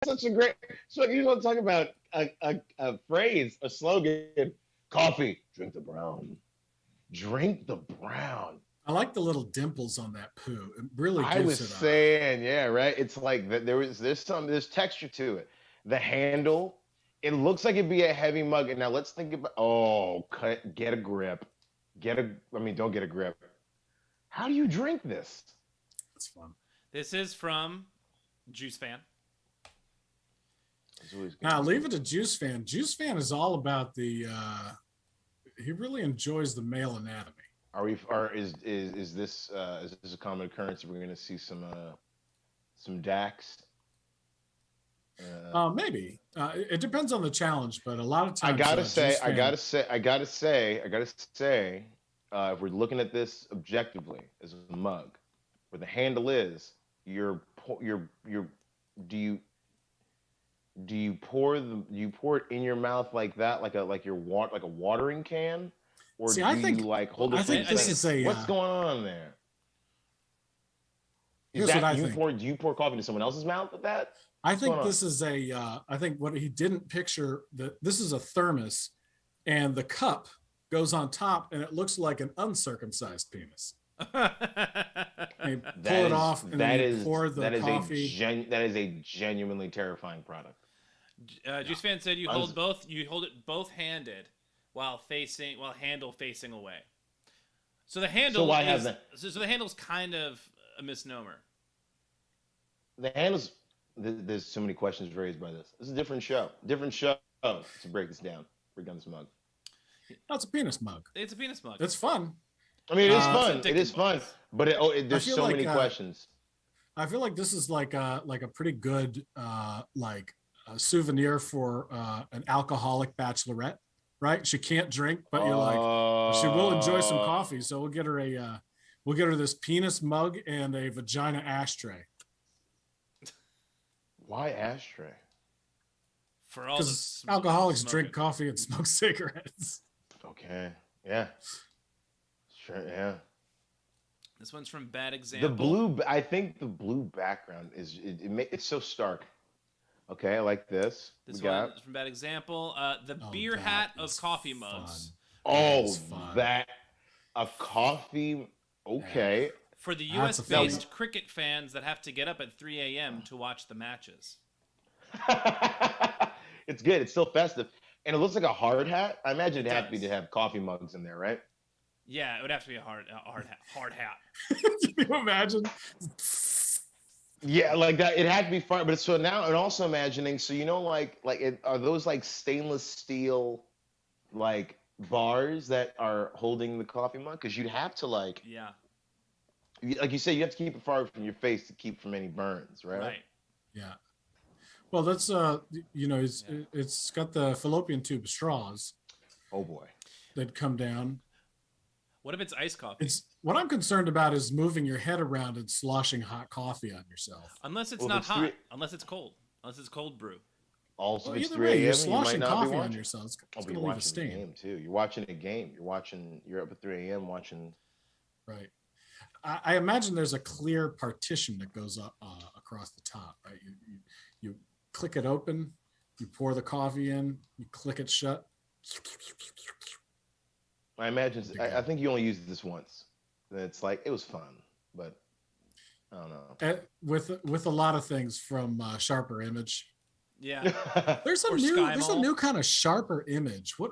C: such a great. So you want to talk about a phrase, a slogan? Coffee, drink the brown. Drink the brown.
B: I like the little dimples on that poo. It really gives
C: I was
B: it
C: saying, yeah, right. It's like there's texture to it. The handle, it looks like it'd be a heavy mug. And now let's think about get a grip. Don't get a grip. How do you drink this?
B: It's fun.
A: This is from Juice Fan.
C: It's always good.
B: Now leave it to Juice Fan. Juice Fan is all about the he really enjoys the male anatomy.
C: Is this a common occurrence? We're going to see some Dax.
B: Maybe it depends on the challenge, but a lot of times
C: I gotta say, if we're looking at this objectively as a mug, where the handle is, do you pour it in your mouth like that, like a watering can, or
B: See,
C: do
B: I
C: you
B: think,
C: like hold it?
B: I think this is a.
C: What's going on there?
B: Here's what I
C: do
B: think.
C: you pour coffee into someone else's mouth with that?
B: I think this is a. I think what he didn't picture that this is a thermos, and the cup goes on top, and it looks like an uncircumcised penis. And you pull it off, and then you pour the coffee.
C: That is a genuinely terrifying product.
A: Juice Fan said you hold it both handed while handle facing away. So the handle so the handle's kind of a misnomer.
C: The handle's there's so many questions raised by this. This is a different show. To break this down. Break down this mug.
B: No, it's a penis mug.
A: It's a penis mug.
B: It's fun.
C: I mean, it is fun. It is fun, but there's so many questions.
B: I feel like this is like a pretty good souvenir for an alcoholic bachelorette, right? She can't drink, but you're like, she will enjoy some coffee. So we'll get her this penis mug and a vagina ashtray.
C: Why ashtray?
A: For all
B: because alcoholics drink coffee and smoke cigarettes.
C: Okay. Yeah. Sure. Yeah.
A: This one's from Bad Example.
C: I think the blue background it's so stark. Okay, I like this.
A: This one is from Bad Example. The beer hat of coffee mugs.
C: A coffee. Okay.
A: For the U.S.-based cricket fans that have to get up at 3 a.m. to watch the matches.
C: It's good. It's still festive. And it looks like a hard hat. I imagine it'd have to have coffee mugs in there, right?
A: Yeah, it would have to be a hard hat.
B: Can you imagine?
C: Yeah, like that. It had to be fun. But so now, and also imagining, so are those like stainless steel, like bars that are holding the coffee mug? Because you'd have to like you said, you have to keep it far from your face to keep from any burns, right?
A: Right.
B: Yeah. Well, that's it's got the fallopian tube straws.
C: Oh boy.
B: That come down.
A: What if it's iced coffee?
B: What I'm concerned about is moving your head around and sloshing hot coffee on yourself.
A: Unless it's not hot. Unless it's cold. Unless it's cold brew.
C: Also,
B: well,
C: it's
B: either
C: 3
B: way,
C: a.m.
B: you're sloshing
C: you might not
B: coffee
C: be
B: on yourself. It's going to leave a stain.
C: Game too. You're watching a game. You're up at 3 a.m. watching.
B: Right. I imagine there's a clear partition that goes up across the top. Right. You click it open. You pour the coffee in. You click it shut.
C: I imagine. I think you only used this once. And it's like it was fun, but I don't know.
B: With a lot of things from Sharper Image.
A: Yeah.
B: There's a new kind of Sharper Image. What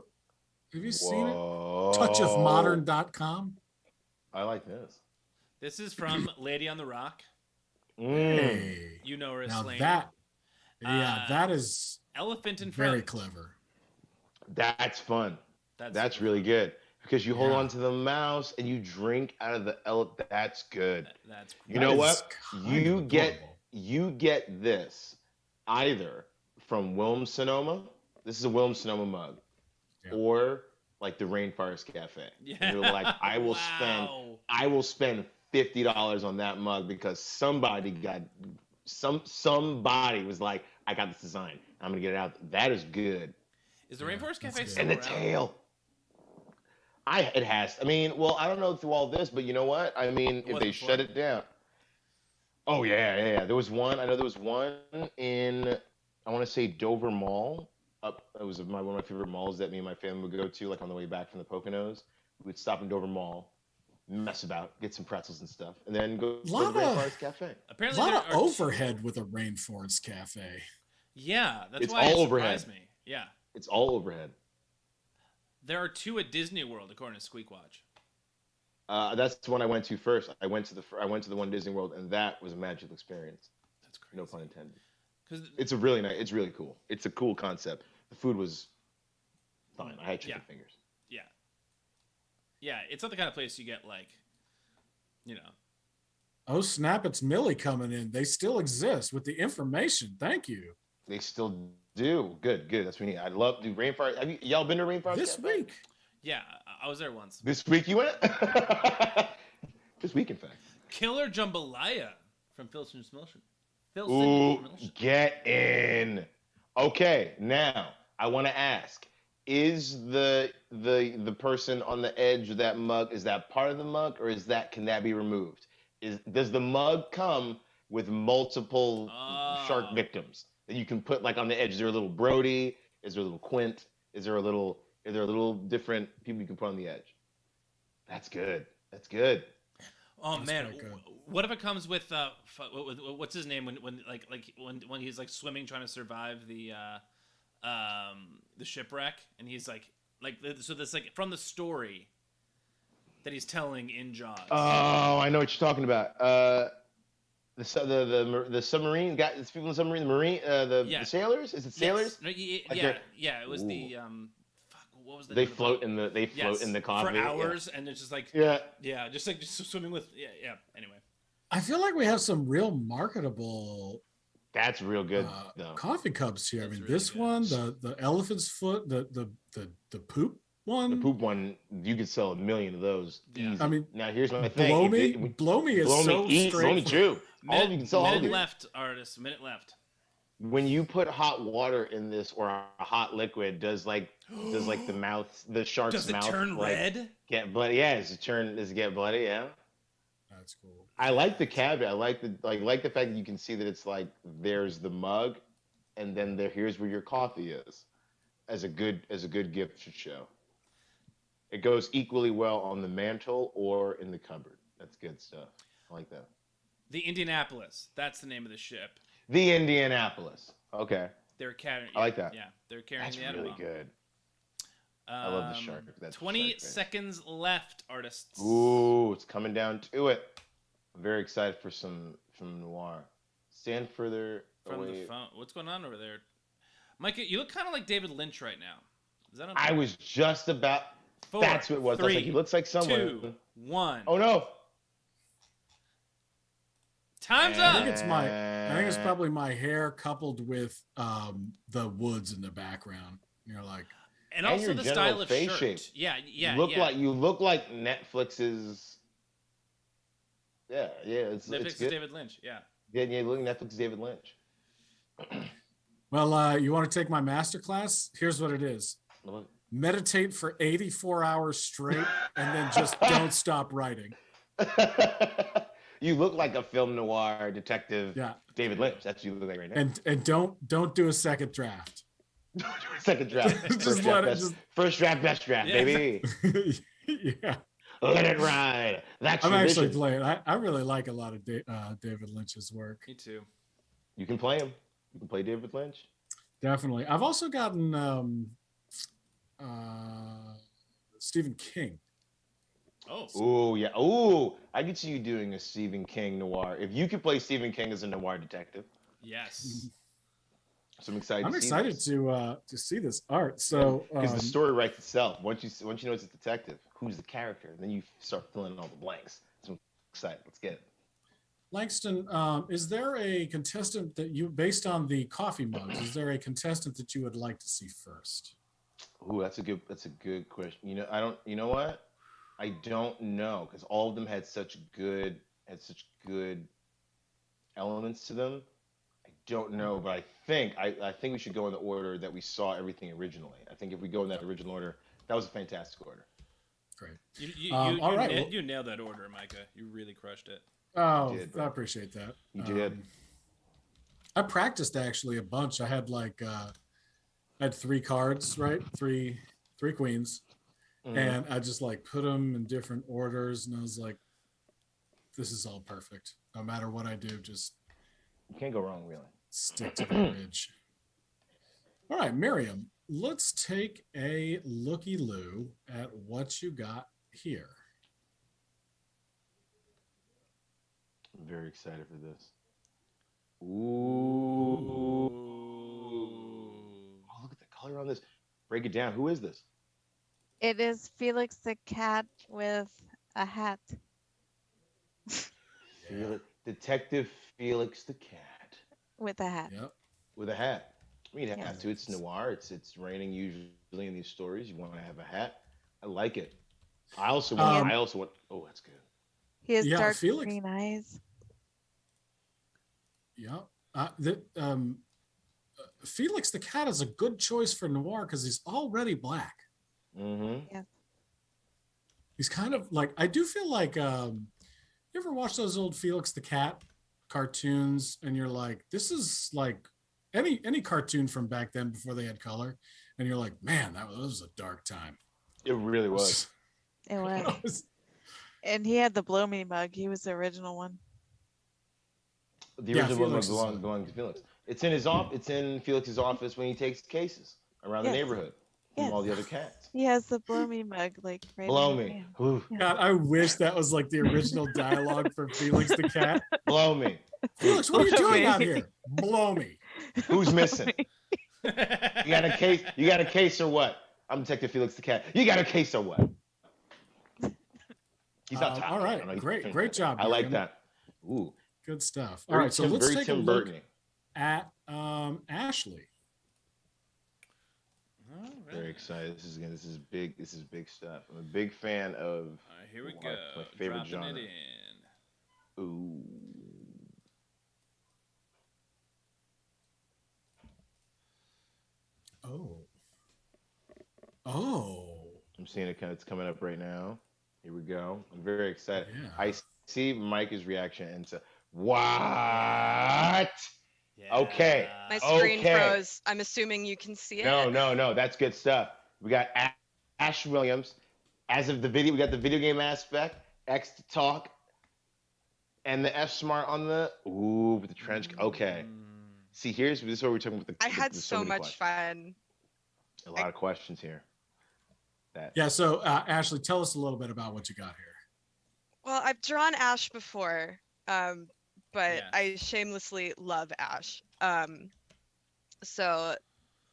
B: have you seen it? Touchofmodern.com.
C: I like this.
A: This is from Lady on the Rock.
B: Hey.
A: You know her as
B: now
A: Slane.
B: that is
A: Elephant in
B: very
A: Front.
B: clever.
C: That's fun. That's really good. Because you hold on to the mouse and you drink out of the elephant. That's good.
A: That's cool.
C: You know what? You get this either from Wilms Sonoma. This is a Wilms Sonoma mug, or like the Rainforest Cafe.
A: Yeah.
C: And you're like, I will spend $50 on that mug because somebody was like, I got this design. I'm gonna get it out. That is good.
A: Is the Rainforest Cafe still
C: and the
A: around?
C: tail? It has. I mean, well, I don't know through all this, but you know what? I mean, if they shut it down. Oh yeah. There was one. I know there was one in, I want to say Dover Mall. It was one of my favorite malls that me and my family would go to, like on the way back from the Poconos. We'd stop in Dover Mall, mess about, get some pretzels and stuff, and then go to the Rainforest Cafe.
A: Apparently,
B: a lot of overhead with a Rainforest Cafe.
A: Yeah, that's
C: it's
A: why
C: all
A: it
C: overhead.
A: surprised me. Yeah,
C: it's all overhead.
A: There are 2 at Disney World, according to Squeakwatch.
C: That's the one I went to first. I went to the one Disney World, and that was a magical experience.
A: That's crazy.
C: No pun intended. It's it's really cool. It's a cool concept. The food was fine. I had chicken fingers.
A: Yeah. Yeah, it's not the kind of place you get like, you know.
B: Oh snap! It's Millie coming in. They still exist with the information. Thank you.
C: They still do. Good. That's what we need. I love do rainforest. Have y'all been to rainforest
B: This
C: Cafe?
B: week.
A: Yeah, I was there once.
C: This week you went? This week, in fact.
A: Killer Jambalaya from Filson Smilson.
C: Ooh, get in. Okay, now I want to ask: is the person on the edge of that mug? Is that part of the mug, or can that be removed? Does the mug come with multiple shark victims that you can put like on the edge? Is there a little Brody? Is there a little Quint? Is there a little different people you can put on the edge? That's good.
A: Oh
B: That's
A: man,
B: quite good.
A: what if it comes with what's his name when he's like swimming trying to survive the shipwreck, and he's like so this like from the story that he's telling in Jaws.
C: Oh, I know what you're talking about. The submarine guy, the people in the submarine, the marine, the sailors. Is it sailors?
A: Yes. No, yeah. It was
C: Ooh.
A: the what was the?
C: They
A: name of
C: float in the coffee
A: for hours, and it's just like just swimming with Anyway,
B: I feel like we have some real marketable.
C: That's real good.
B: Coffee cups here. I mean,
A: really
B: this
A: good.
B: one, the elephant's foot, the poop one.
C: The poop one, you could sell 1 million of those.
A: Yeah.
C: Easy.
B: I mean,
C: now here's my thing.
B: Blow me is so straight.
C: Blow me true. All of you can sell all of
A: minute
C: it.
A: left, artist. Minute left.
C: When you put hot water in this or a hot liquid, does the shark's
A: Does it
C: mouth
A: turn red?
C: Get bloody? Yeah, does it get bloody? Yeah.
B: That's cool.
C: I like the caveat. I like the fact that you can see that it's like there's the mug, and then here's where your coffee is, as a good gift should show. It goes equally well on the mantle or in the cupboard. That's good stuff. I like that.
A: The Indianapolis. That's the name of the ship.
C: The Indianapolis. Okay.
A: They're carrying.
C: I like that.
A: Yeah, they're carrying
C: That's
A: the
C: really
A: animal.
C: good. I love the shark. That's
A: 20
C: shark face.
A: seconds left, artists.
C: Ooh, it's coming down to it. I'm very excited for some noir. Stand further
A: From
C: away.
A: the phone. What's going on over there? Micah, you look kind of like David Lynch right now. Is that
C: I was just about.
A: 4,
C: That's what it was.
A: 3,
C: I was like, he looks like someone.
A: 2, 1.
C: Oh no.
A: Time's
B: I
A: up.
B: think it's probably my hair coupled with the woods in the background. You're like,
A: And
C: And
A: also
C: your
A: the
C: general
A: style of
C: face
A: shirt.
C: shape.
A: Yeah.
C: You look like Netflix's. Yeah. It's
A: Netflix
C: it's
A: is
C: good.
A: David Lynch. Yeah.
C: Yeah. Look at Netflix David Lynch.
B: well, you want to take my master class? Here's what it is.
C: Look.
B: Meditate for 84 hours straight and then just don't stop writing.
C: You look like a film noir detective.
B: Yeah.
C: David Lynch. That's what you look like right now.
B: And don't do a second draft.
C: Second draft. First draft, best draft,
A: Yeah,
C: baby.
B: Yeah.
C: Let it ride. That's
B: I'm
C: your
B: actually
C: vision.
B: playing. I really like a lot of David Lynch's work.
A: Me too.
C: You can play him. You can play David Lynch.
B: Definitely. I've also gotten Stephen King.
A: Oh.
C: Oh yeah. Oh, I could see you doing a Stephen King noir. If you could play Stephen King as a noir detective.
A: Yes.
C: So I'm excited.
B: I'm
C: to see
B: excited
C: this.
B: to see this art. So
C: because the story writes itself. Once you know it's a detective, who's the character, and then you start filling in all the blanks. So I'm excited. Let's get it.
B: Langston, is there a contestant that you, based on the coffee mugs, is there a contestant that you would like to see first?
C: Ooh, that's a good question. You know what? I don't know, because all of them had such good elements to them. I don't know, but I think we should go in the order that we saw everything originally. I think if we go in that original order, that was a fantastic order.
B: Great.
A: All right. You nailed that order, Micah. You really crushed it.
B: Oh, I appreciate that.
C: You did.
B: I practiced actually a bunch. I had I had 3 cards, right? Three queens.
C: Mm-hmm.
B: And I just put them in different orders, and I was like, this is all perfect. No matter what I do, just
C: You can't go wrong, really.
B: stick to the ridge. All right, Miriam, let's take a looky-loo at what you got here.
C: I'm very excited for this. Ooh. Oh, look at the color on this. Break it down. Who is this?
D: It is Felix the cat with a hat.
C: Detective Felix the cat
D: With a hat.
B: Yep.
C: with a hat. I mean, you
D: Yeah.
C: have to. It's noir. It's raining usually in these stories. You want to have a hat. I like it. I also want.
B: Um,
C: I also want. Oh, that's good.
D: He has
B: Yeah,
D: dark
B: Felix.
D: green eyes.
B: Yeah. Felix the cat is a good choice for noir because he's already black.
C: Mm-hmm.
D: Yes.
B: He's kind of like, I do feel like, you ever watch those old Felix the cat cartoons and you're like, this is like any cartoon from back then before they had color, and you're like, man, that was a dark time.
C: It really was.
D: It was. And he had the blow me mug. He was the original one.
C: The
B: Yeah,
C: original one
B: Felix is
C: belonged to Felix. It's in his off. It's in Felix's office when he takes cases around the
D: Yes.
C: neighborhood from
D: Yes.
C: all the other cats.
D: He has the blow me mug, like right
C: Blow
D: on his
C: me.
D: hand.
C: Ooh,
B: God, I wish that was like the original dialogue for Felix the cat.
C: blow me.
B: Felix, what are you
D: Blow
B: doing
D: me.
B: out here? Blow me.
C: Who's missing? You got a case? You got a case or what? I'm Detective Felix the cat. You got a case or what? He's not talking.
B: All right.
C: I don't know, he's
B: Great
C: trying
B: great
C: to-
B: job.
C: I like
B: Jürgen.
C: that. Ooh.
B: Good stuff. All
C: Very
B: right, so
C: Tim,
B: let's
C: very
B: take a
C: Tim
B: look
C: Burton-y.
B: at Ashley.
A: All right.
C: Very excited. This is big. This is big stuff. I'm a big fan of.
A: All right, here we
C: my-
A: go.
C: My favorite
A: Dropping
C: genre.
A: it in.
C: Ooh.
B: Oh. Oh.
C: I'm seeing it. It's coming up right now. Here we go. I'm very excited.
B: Yeah.
C: I see Mike's reaction into what?
A: Yeah.
C: Okay.
E: My screen
C: Okay.
E: froze. I'm assuming you can see it.
C: No. That's good stuff. We got Ash Williams. As of the video, we got the video game aspect, X to talk, and the F smart on the with the trench. Okay. See, this is what we're talking about.
E: I had
C: there's
E: so
C: many
E: much
C: questions.
E: fun.
C: A lot of questions here.
B: Yeah, so Ashley, tell us a little bit about what you got here.
E: Well, I've drawn Ash before, but
A: Yeah.
E: I shamelessly love Ash. So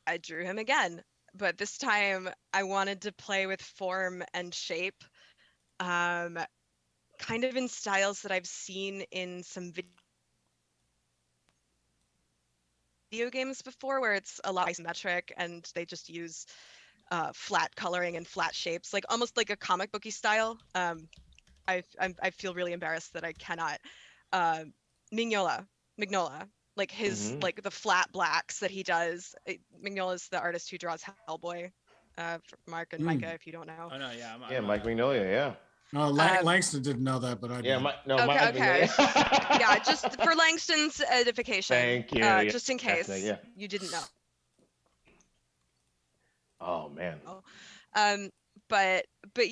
E: I drew him again, but this time I wanted to play with form and shape, kind of in styles that I've seen in some video games before, where it's a lot isometric and they just use flat coloring and flat shapes, like almost like a comic booky style. I feel really embarrassed that I cannot. Mignola, like his
C: Mhm.
E: like the flat blacks that he does. Mignola's the artist who draws Hellboy. For Mark and Micah, if you don't know.
A: Oh no, yeah.
C: Yeah, Mike Magnolia. Yeah.
B: No, Langston didn't know that, but I did.
C: Yeah. Mike
E: Okay.
C: Magnolia.
E: Yeah, just for Langston's edification.
C: Thank you. Yeah,
E: Just in case
C: yeah.
E: you didn't know.
C: Oh man.
E: But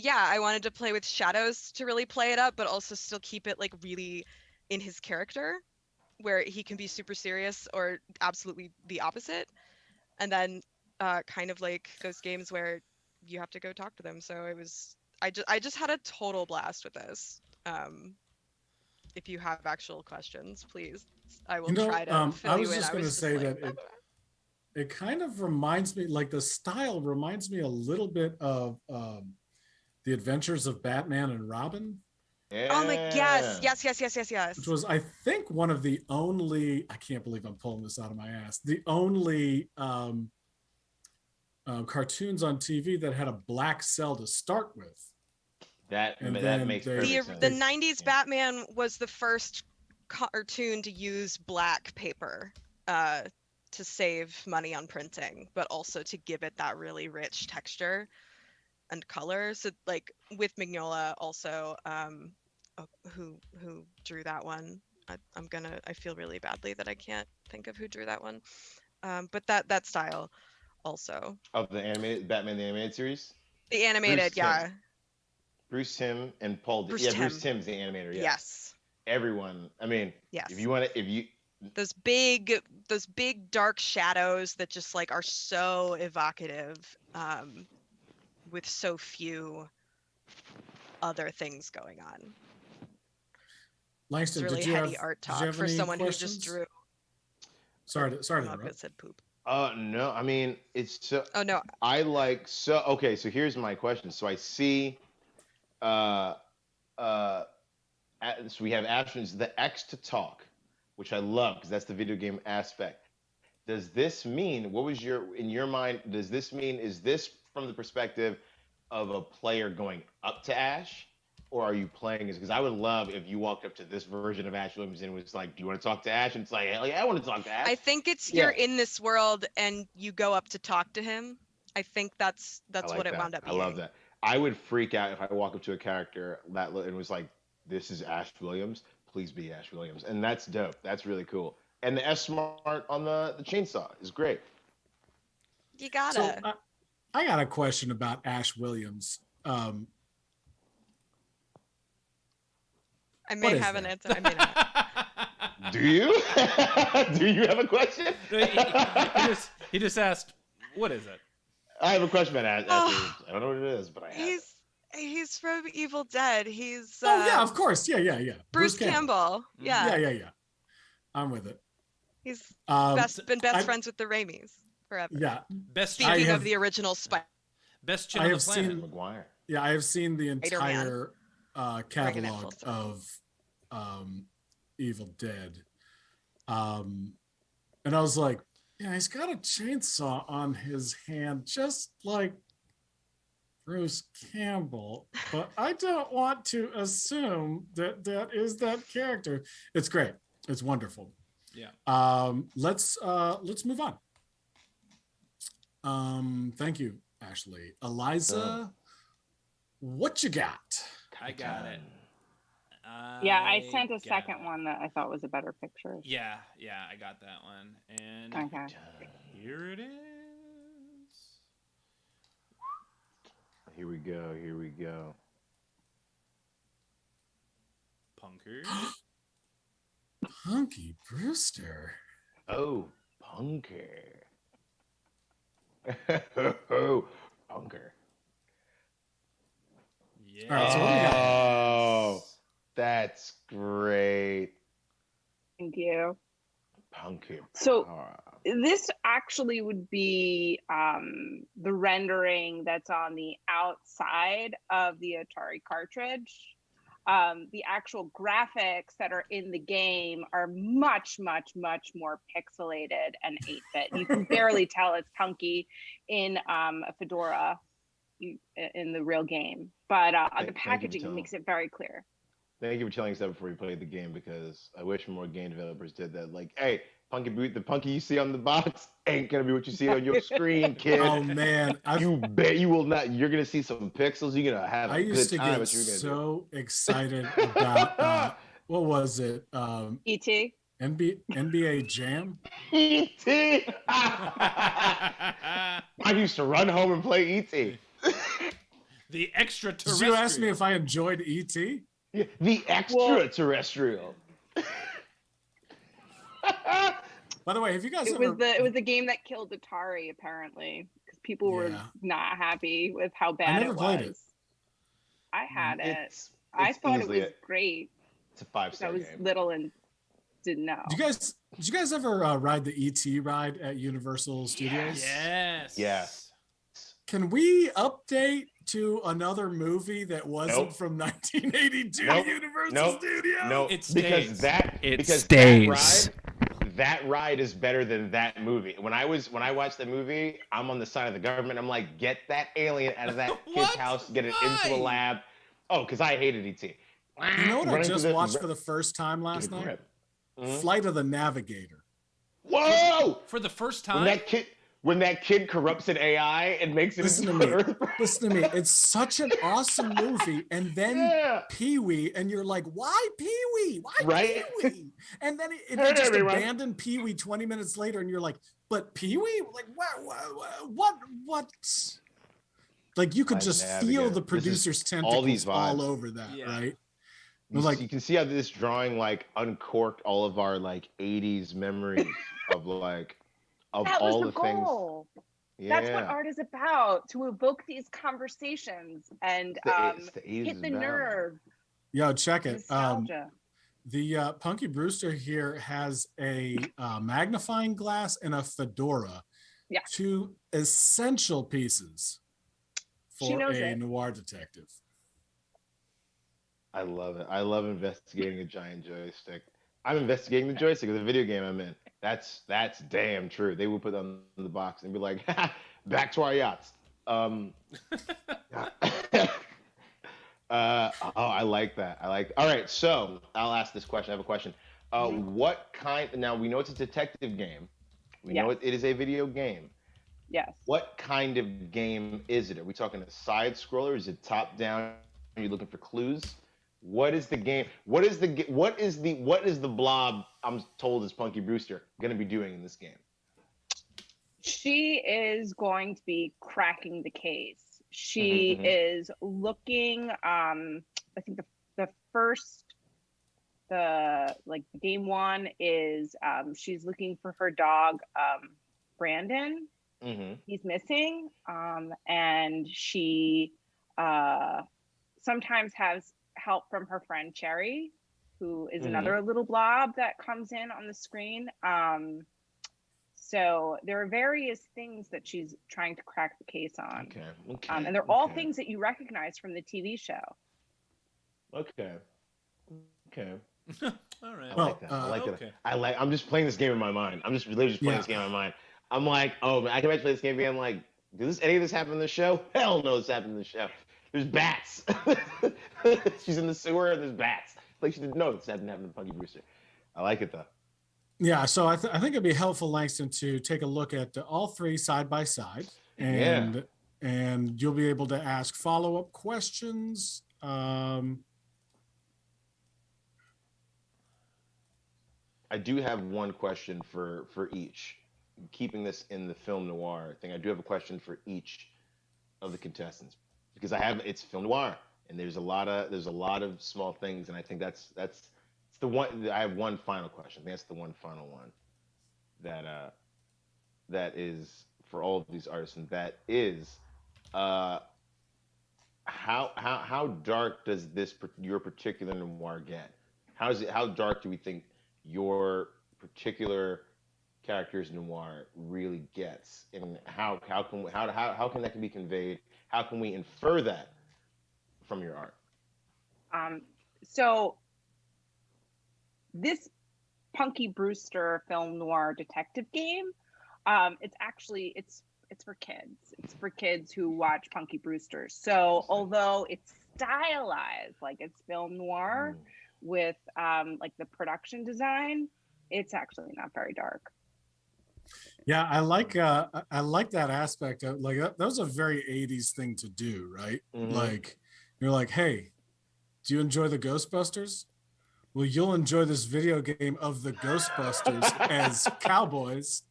E: yeah, I wanted to play with shadows to really play it up, but also still keep it like really in his character, where he can be super serious or absolutely the opposite. And then kind of like those games where you have to go talk to them. So I just had a total blast with this. If you have actual questions, please, I will try to fill
B: I
E: you
B: was
E: in.
B: just going to say that it kind of reminds me, like the style reminds me a little bit of the Adventures of Batman and Robin.
C: Yeah.
E: Oh my yes.
B: Which was, I think, one of the only, I can't believe I'm pulling this out of my ass, the only cartoons on TV that had a black cell to start with.
C: That makes
B: they-
C: perfect sense.
E: The 90s
C: Yeah.
E: Batman was the first cartoon to use black paper to save money on printing, but also to give it that really rich texture and color. So like with Mignola also, who drew that one? I feel really badly that I can't think of who drew that one. But that style also.
C: Of the animated Batman the animated series.
E: The animated,
C: Bruce
E: yeah.
C: Timm. Bruce Timm and Paul.
E: Bruce
C: yeah,
E: Timm.
C: Bruce Timm's the animator. Yeah.
E: Yes.
C: Everyone. I mean,
E: Yes.
C: if you want to, if you.
E: Those big dark shadows that just like are so evocative, with so few other things going on. It's
B: Langston,
E: really
B: did you
E: heady
B: have,
E: art
B: did you
E: talk
B: have
E: for
B: any
E: someone
B: questions?
E: who just drew.
B: Sorry to
E: I'm not
B: interrupt.
E: said poop.
C: No, I mean it's so.
E: Oh no.
C: Okay, so here's my question. So I see, uh, uh, so we have actions the X to talk, which I love because that's the video game aspect. Does this mean what was in your mind? Does this mean is this from the perspective of a player going up to Ash, or are you playing as? Because I would love if you walked up to this version of Ash Williams and was like, "Do you want to talk to Ash?" And it's like, "Hell yeah, I want to talk to Ash."
E: I think it's you're in this world and you go up to talk to him. I think that's what it wound up being.
C: I love that. I would freak out if I walk up to a character and was like, "This is Ash Williams. Please be Ash Williams," and that's dope. That's really cool. And the S Smart on the chainsaw is great.
E: You gotta.
B: So, I got a question about Ash Williams.
E: I may have an answer. I may not.
C: Do you? Do you have a question?
A: he just asked, "What is it?"
C: I have a question about Ash. I don't know what it is, but I have.
E: He's from Evil Dead. He's
B: yeah, of course. Yeah.
E: Bruce Campbell. Yeah.
B: Yeah. I'm with it.
E: He's been best friends with the Raimis forever.
B: Yeah.
E: Speaking of the original Spider.
A: Best chin on the planet.
C: McGuire.
B: Yeah, I have seen the entire catalog of Evil Dead. And I was like, yeah, he's got a chainsaw on his hand, just like Bruce Campbell. But I don't want to assume that is that character. It's great. It's wonderful.
A: Yeah.
B: Let's move on. Thank you, Ashley. Eliza, what you got?
A: I got it.
F: Yeah, I sent a second one that I thought was a better picture.
A: Yeah, I got that one. And
F: okay.
A: Here it is.
C: Here we go.
A: Punker.
B: Punky Brewster.
C: Oh, Punker. Oh, Punker.
A: Yeah.
B: All right, so what do you got?
C: Oh, that's great.
F: Thank you.
C: Punker.
F: So this actually would be the rendering that's on the outside of the Atari cartridge. The actual graphics that are in the game are much, much, much more pixelated and 8-bit. You can barely tell it's Punky in a fedora in the real game, but the packaging makes it very clear.
C: Thank you for telling us that before you played the game, because I wish more game developers did that. Like, hey, the Punky you see on the box ain't gonna be what you see on your screen, kid.
B: Oh man,
C: you bet you will not. You're gonna see some pixels. You're gonna have a good time. I used to
B: get so excited about what was it?
F: E.T.
B: NBA Jam.
C: E.T. I used to run home and play E.T.
A: The extraterrestrial.
B: Did you ask me if I enjoyed E.T.?
C: Yeah, the extraterrestrial.
B: By the way, have you guys
F: it was the game that killed Atari, apparently, because people were not happy with how bad it was. Played it. I had it. I thought it was great.
C: It's a 5-star game.
F: I was little and didn't know.
B: Did you guys ever ride the ET ride at Universal Studios?
A: Yes.
C: Yeah.
B: Can we update to another movie that wasn't from 1982 Universal Studios?
C: No,
A: it stays.
C: Because that ride is better than that movie. When I watched the movie, I'm on the side of the government. I'm like, get that alien out of that kid's house, get it into a lab. Oh, because I hated E.T.
B: You know what I just watched for the first time last night? Flight of the Navigator.
C: Whoa!
A: For the first time?
C: When that kid corrupts an AI and makes it
B: Listen to me. It's such an awesome movie. And then Pee-wee, and you're like, why Pee-wee? Why Pee-wee? And then they just abandoned Pee-wee 20 minutes later, and you're like, but Pee-wee? Like, what? Like, you could just feel the producer's tentacles all over that, right?
C: You can see how this drawing like uncorked all of our like 80s memories of like of
F: that
C: all
F: was the goal.
C: Things.
F: That's what art is about, to evoke these conversations and hit the nerve.
B: Yo, check it.
F: Nostalgia.
B: The Punky Brewster here has a magnifying glass and a fedora.
F: Yeah.
B: two essential pieces
F: She
B: for
F: knows
B: a
F: it.
B: noir detective.
C: I love it. I love investigating a giant joystick. I'm investigating the joystick of the video game I'm in. That's damn true. They would put on the box and be like, back to our yachts. Oh, I like that. All right, so I'll ask this question. I have a question. What kind? Now we know it's a detective game. We know
F: Yes.
C: it is a video game.
F: Yes.
C: What kind of game is it? Are we talking a side scroller? Is it top down? Are you looking for clues? What is the game? What is the blob? I'm told is Punky Brewster going to be doing in this game?
F: She is going to be cracking the case. She is looking. I think the first, game one is she's looking for her dog Brandon. He's missing, and she sometimes has help from her friend Cherry, who is another little blob that comes in on the screen. So there are various things that she's trying to crack the case on.
C: Okay.
F: And they're all things that you recognize from the TV show.
C: Okay.
A: All right.
C: I like that. I like that.
A: okay.
C: I'm just playing this game in my mind. I'm just literally just playing this game in my mind. I'm like, oh, I can imagine playing this game being like, does any of this happen in the show? Hell no, this happened in the show. There's bats. She's in the sewer and there's bats. Like she didn't know this happened in Punky Brewster. I like it though.
B: Yeah, so I think it'd be helpful, Langston, to take a look at all three side by side, and you'll be able to ask follow-up questions.
C: I do have one question for each. Keeping this in the film noir thing, I do have a question for each of the contestants because it's film noir and there's a lot of small things, and I think that's the one. I have one final question. I think that's the one final one that is for all of these artists, and that is how dark does your particular noir get? How dark do we think your particular character's noir really gets, and how can that be conveyed? How can we infer that from your art?
F: So this Punky Brewster film noir detective game, it's for kids. It's for kids who watch Punky Brewster. So although it's stylized like it's film noir with like the production design, it's actually not very dark.
B: Yeah, I like that aspect of like that was a very 80s thing to do, right? Like you're like, hey, do you enjoy the Ghostbusters? Well, you'll enjoy this video game of the Ghostbusters as cowboys.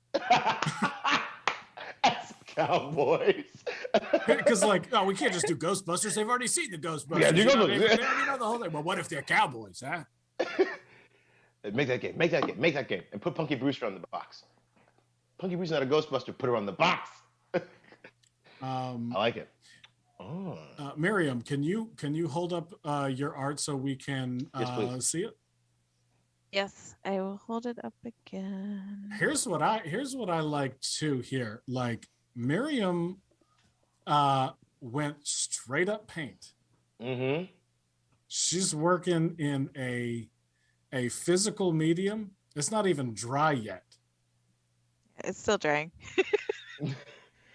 C: As cowboys.
B: Because we can't just do Ghostbusters. They've already seen the Ghostbusters.
C: Yeah,
B: they already know the whole thing. Well, what if they're cowboys, huh?
C: Make that game, and put Punky Brewster on the box. Punky Brewster's not a Ghostbuster. Put her on the box. I like it. Oh.
B: Miriam, can you hold up your art so we can see it?
D: Yes, I will hold it up again.
B: Here's what I like too here. Like Miriam went straight up paint. She's working in a physical medium. It's not even dry yet.
D: It's still drying.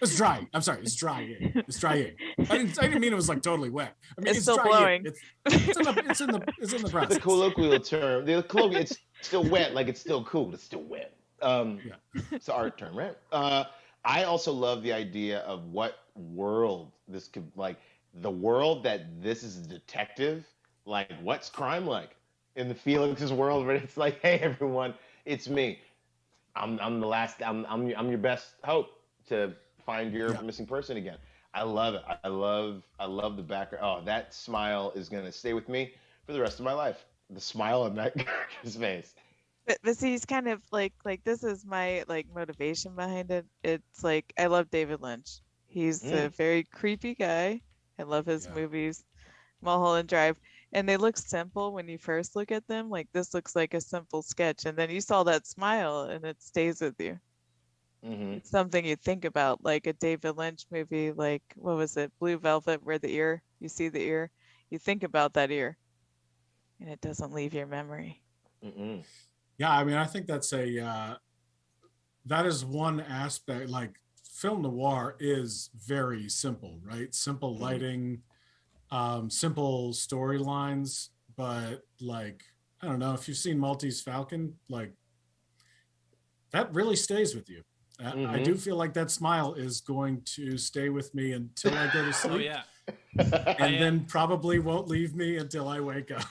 B: It's dry. I'm sorry. It's drying. It's drying. I didn't mean it was like totally wet. I mean,
D: it's still blowing.
B: It's in the process.
C: The colloquial term. It's still wet. Like it's still cool. It's still wet. It's an art term, right? I also love the idea of what world this could like. The world that this is a detective. Like, what's crime like in the Felix's world? Where it's like, hey, everyone, it's me. I'm the last. I'm your best hope to find your missing person again. I love it. I love the background. Oh, that smile is gonna stay with me for the rest of my life. The smile on that character's face.
D: But see, he's kind of like this is my motivation behind it. It's like I love David Lynch. He's a very creepy guy. I love his movies, Mulholland Drive, and they look simple when you first look at them. Like this looks like a simple sketch, and then you saw that smile, and it stays with you. It's something you think about, like a David Lynch movie, like what was it, Blue Velvet, where you see the ear, you think about that ear, and it doesn't leave your memory.
B: Yeah, I mean, I think that is one aspect. Like, film noir is very simple, right? Simple lighting, simple storylines, but like, I don't know if you've seen Maltese Falcon, like that really stays with you. I do feel like that smile is going to stay with me until I go to sleep.
A: Oh yeah.
B: And then probably won't leave me until I wake up.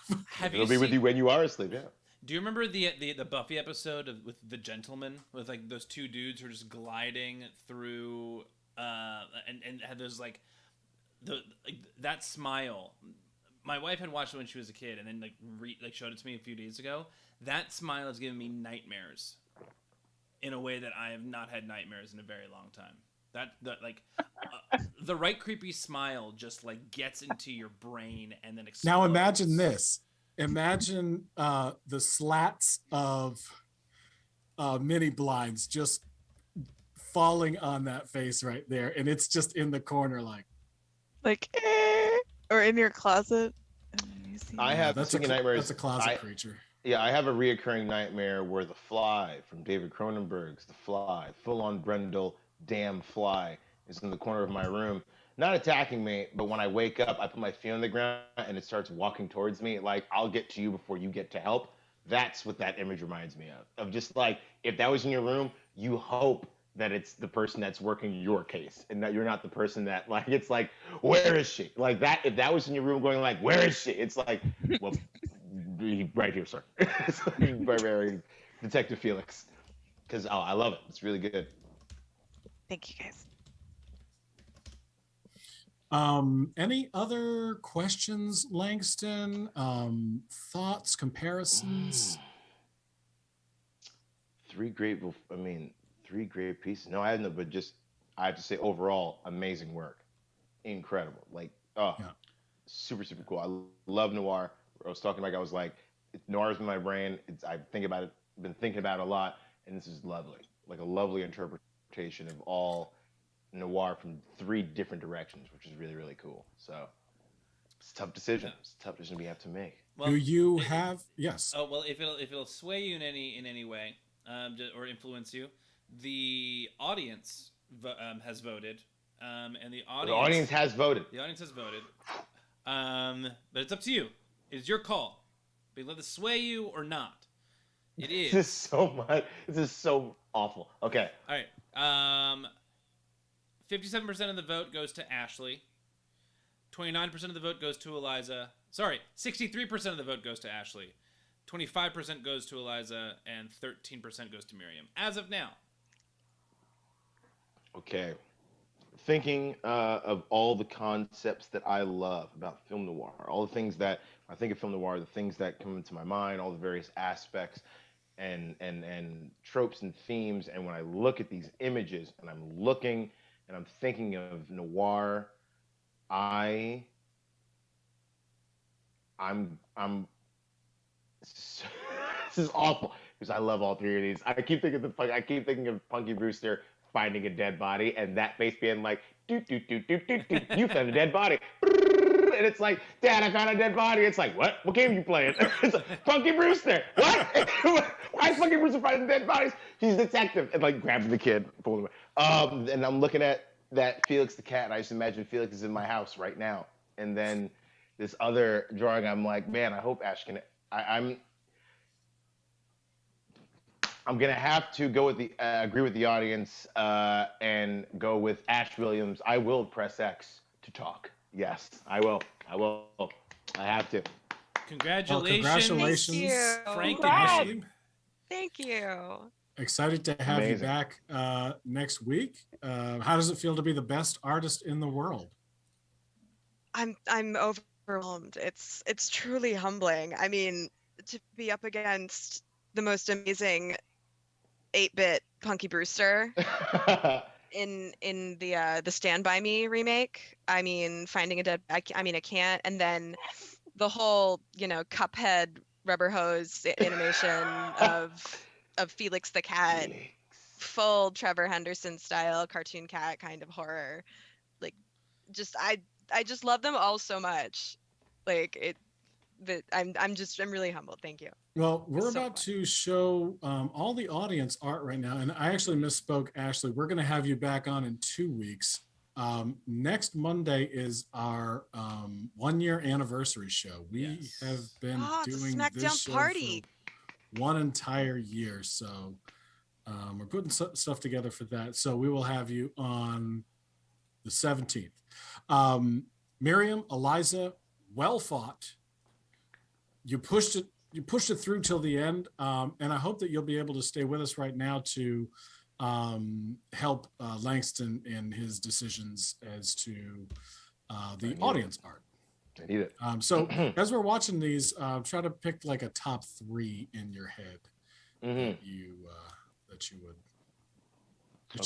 C: It'll be with you when you are asleep. Yeah.
A: Do you remember the Buffy episode with the gentleman, with like those two dudes who are just gliding through and had those like that smile? My wife had watched it when she was a kid, and then like showed it to me a few days ago. That smile has given me nightmares in a way that I have not had nightmares in a very long time. That the right creepy smile just like gets into your brain and then explodes.
B: Now imagine this. Imagine the slats of mini blinds just falling on that face right there, and it's just in the corner, like
D: or in your closet.
C: I have nightmares.
B: That's a closet creature.
C: Yeah, I have a reoccurring nightmare where the Fly from David Cronenberg's The Fly, full-on Brendel damn fly, is in the corner of my room, not attacking me, but when I wake up, I put my feet on the ground and it starts walking towards me, like, I'll get to you before you get to help. That's what that image reminds me of just like, if that was in your room, you hope that it's the person that's working your case and that you're not the person that, like, it's like, where is she? Like that, if that was in your room going like, where is she? It's like, well, right here, sir. It's like, very Detective Felix. Because, I love it. It's really good.
D: Thank you, guys.
B: Any other questions, Langston? Thoughts, comparisons? Three great pieces. No, I haven't, but just, I have to say, overall, amazing work. Incredible. Like, super, super cool. I love noir. I was talking about, I was like, noir's in my brain. I've been thinking about it a lot, and this is lovely. Like a lovely interpretation of all noir from three different directions, which is really, really cool. So it's a tough decision. It's a tough decision we have to make.
A: Well,
B: do you have yes?
A: Oh well, if it'll sway you in any way, or influence you, the audience has voted, and the audience
C: has voted.
A: The audience has voted, but it's up to you. It's your call. But let it sway you or not. It is.
C: This is so much. This is so awful. Okay.
A: All right. 57% of the vote goes to Ashley. 29% of the vote goes to Eliza. Sorry, 63% of the vote goes to Ashley. 25% goes to Eliza, and 13% goes to Miriam. As of now.
C: Okay. Thinking of all the concepts that I love about film noir, all the things that I think of film noir, the things that come into my mind, all the various aspects and tropes and themes, and when I look at these images and I'm thinking of noir, I'm this is awful because I love all three of these. I keep thinking of Punky Brewster finding a dead body, and that face being like, you found a dead body. And it's like, Dad, I found a dead body. It's like, what? What game are you playing? It's like, Punky Brewster. What? Why is Punky Brewster finding dead bodies? He's a detective. And like grabbing the kid, pulling away. And I'm looking at that Felix the cat, and I just imagine Felix is in my house right now. And then this other drawing, I'm like, man, I hope Ash can. I'm gonna have to go with the agree with the audience and go with Ash Williams. I will press X to talk. Yes, I will. I have to.
A: Congratulations.
B: Well, congratulations,
A: Frank and
F: Ashley.
E: Thank you.
B: Excited to have you back next week. How does it feel to be the best artist in the world?
E: I'm overwhelmed. It's truly humbling. I mean, to be up against the most amazing 8-bit Punky Brewster in the Stand By Me remake. I mean, finding a dead. I can't. And then the whole Cuphead rubber hose animation of Felix the cat. full Trevor Henderson style cartoon cat kind of horror. Like, just I just love them all so much. Like it, that I'm really humbled. Thank you.
B: Well, we're
E: So
B: about
E: fun.
B: to show all the audience art right now. And I actually misspoke, Ashley. We're going to have you back on in 2 weeks. Next Monday is our 1 year anniversary show. We have been doing
E: Smackdown
B: this show
E: party
B: for 1 entire year. So we're putting stuff together for that. So we will have you on the 17th. Miriam, Eliza, well fought. You pushed it through till the end, and I hope that you'll be able to stay with us right now to help Langston in his decisions as to the audience art.
C: I need it.
B: So as we're watching these, try to pick like a top 3 in your head that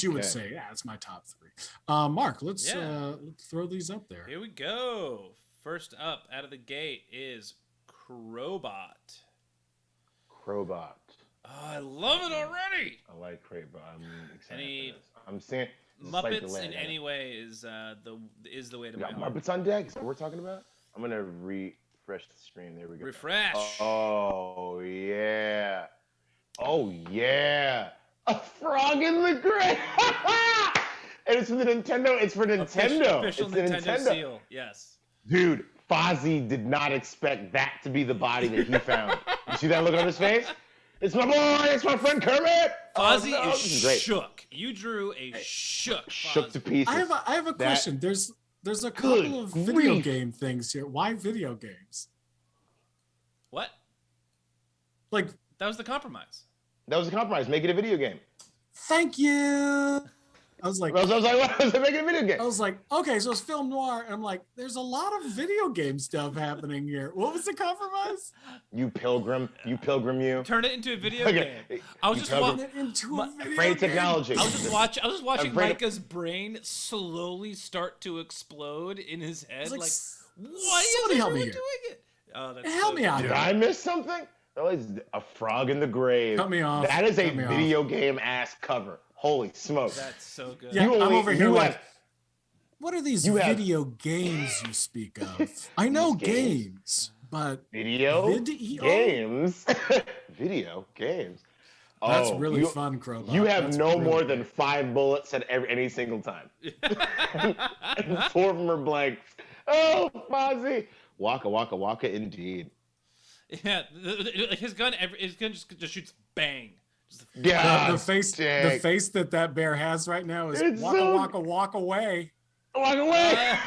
B: you would say, yeah, it's my top 3. Mark, let's throw these up there.
A: Here we go. First up out of the gate is Crowbot.
C: Crowbot.
A: Oh, I love it already.
C: I like Crowbot. I'm excited
A: Any
C: for this. I'm seeing
A: Muppets in any way is the way to my heart.
C: Muppets on deck. Is that what we're talking about? I'm gonna refresh the screen. There we go.
A: Refresh.
C: Oh yeah. Oh yeah. A frog in the grave. And it's for the Nintendo. It's for Nintendo.
A: Official
C: it's
A: Nintendo seal. Yes.
C: Dude, Fozzie did not expect that to be the body that he found. You see that look on his face? It's my boy. It's my friend Kermit.
A: Fozzie
C: no,
A: is
C: great.
A: shook. You drew a shook.
C: Shook to
A: Fozzie.
C: pieces.
B: I have a question. There's a couple of video game things here. Why video games?
A: What?
B: Like,
A: That was the compromise.
C: That was a compromise. Make it a video game.
B: thank you. I was like,
C: I was like, what? I was like, make it a video game.
B: I was like, okay, so it's film noir. And I'm like, there's a lot of video game stuff happening here. What was the compromise?
C: You pilgrim, you.
A: Turn it into a video game. I was just
B: Turn it into a video
C: Afraid
B: game.
C: technology.
A: I was just watching
C: Afraid of-
A: Micah's brain slowly start to explode in his head.
B: Like,
A: Like, why is
B: somebody help me
A: everyone
B: here.
A: doing it? Oh, that's
B: Help
A: so
B: me out
C: Did
B: here.
C: I miss something? That was a frog in the grave.
B: Cut me off.
C: That is a
B: Cut me off.
C: video game ass cover. Holy smokes.
A: That's so good.
B: Yeah, I'm over here like,
C: have-
B: what are these
C: you have-
B: video games you speak of? I know games, but
C: video
B: Video?
C: games. Video games.
B: that's
C: Oh,
B: really
C: you,
B: fun, Crowbot.
C: You have
B: That's
C: no
B: really
C: more
B: good.
C: than 5 bullets at any single time. And 4 of them are blanks. Oh, Fozzie. Waka, waka, waka, indeed.
A: Yeah, his gun just shoots bang.
C: Yeah.
B: The face that bear has right now is
C: It's
B: waka
C: so-
B: waka walk away.
C: Walk away.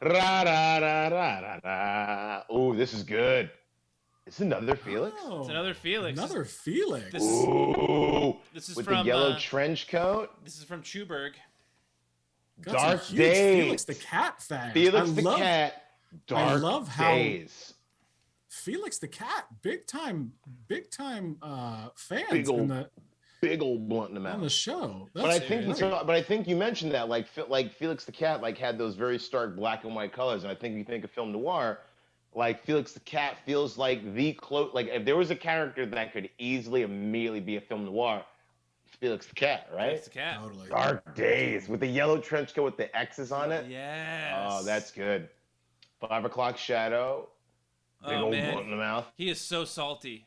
C: Ra, ra, ra, ra, ra, ra. Ooh, this is good. Is this another Felix?
B: Oh,
A: It's another Felix.
B: Another Felix.
A: This-
C: Ooh.
A: This is
C: With
A: from
C: the yellow trench coat.
A: This is from Chewberg.
B: Got some
C: Dark
B: huge
C: Days.
B: Felix the cat fan.
C: Felix
B: I
C: the
B: love
C: cat. Dark
B: love how-
C: Days.
B: Felix the cat, big time fans
C: Big ol'
B: in the
C: Big old blunt in the mouth.
B: on the show.
C: But
B: That's
C: I think you mentioned that like Felix the Cat like had those very stark black and white colors, and I think you think of film noir, like Felix the Cat feels like the like if there was a character that could easily immediately be a film noir, Felix the Cat, right?
A: It's the cat.
B: totally.
C: Dark Days with the yellow trench coat with the X's on it.
A: Yes.
C: Oh, that's good. 5 o'clock shadow. Big
A: Oh,
C: old
A: man.
C: blunt in the mouth.
A: He is so salty.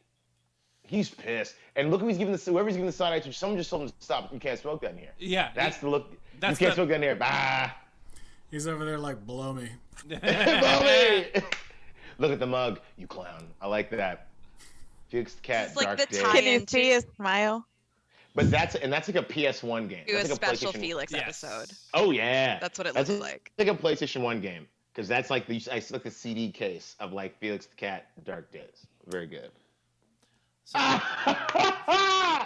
C: He's pissed. And look who he's giving whoever's giving the side eye to. Someone just told him to stop. You can't smoke that in here.
A: Yeah.
C: That's the look.
A: That's
C: you can't
A: the-
C: smoke that in here. Bah.
B: He's over there like blow me.
C: Bobby! Look at the mug, you clown. I like that. Felix the Cat,
E: It's like
C: Dark
E: the
C: Days.
E: tie-
D: Can you
E: into-
D: see his smile?
C: But that's like a PS1 game.
E: Do a
C: That's like
E: special
C: PlayStation-
E: Felix
A: Yes.
E: episode.
C: Oh yeah.
E: That's what it
C: That's
E: looks like.
C: like a PlayStation 1 game. Because that's like I like the CD case of like Felix the Cat, Dark Days. Very good.
A: So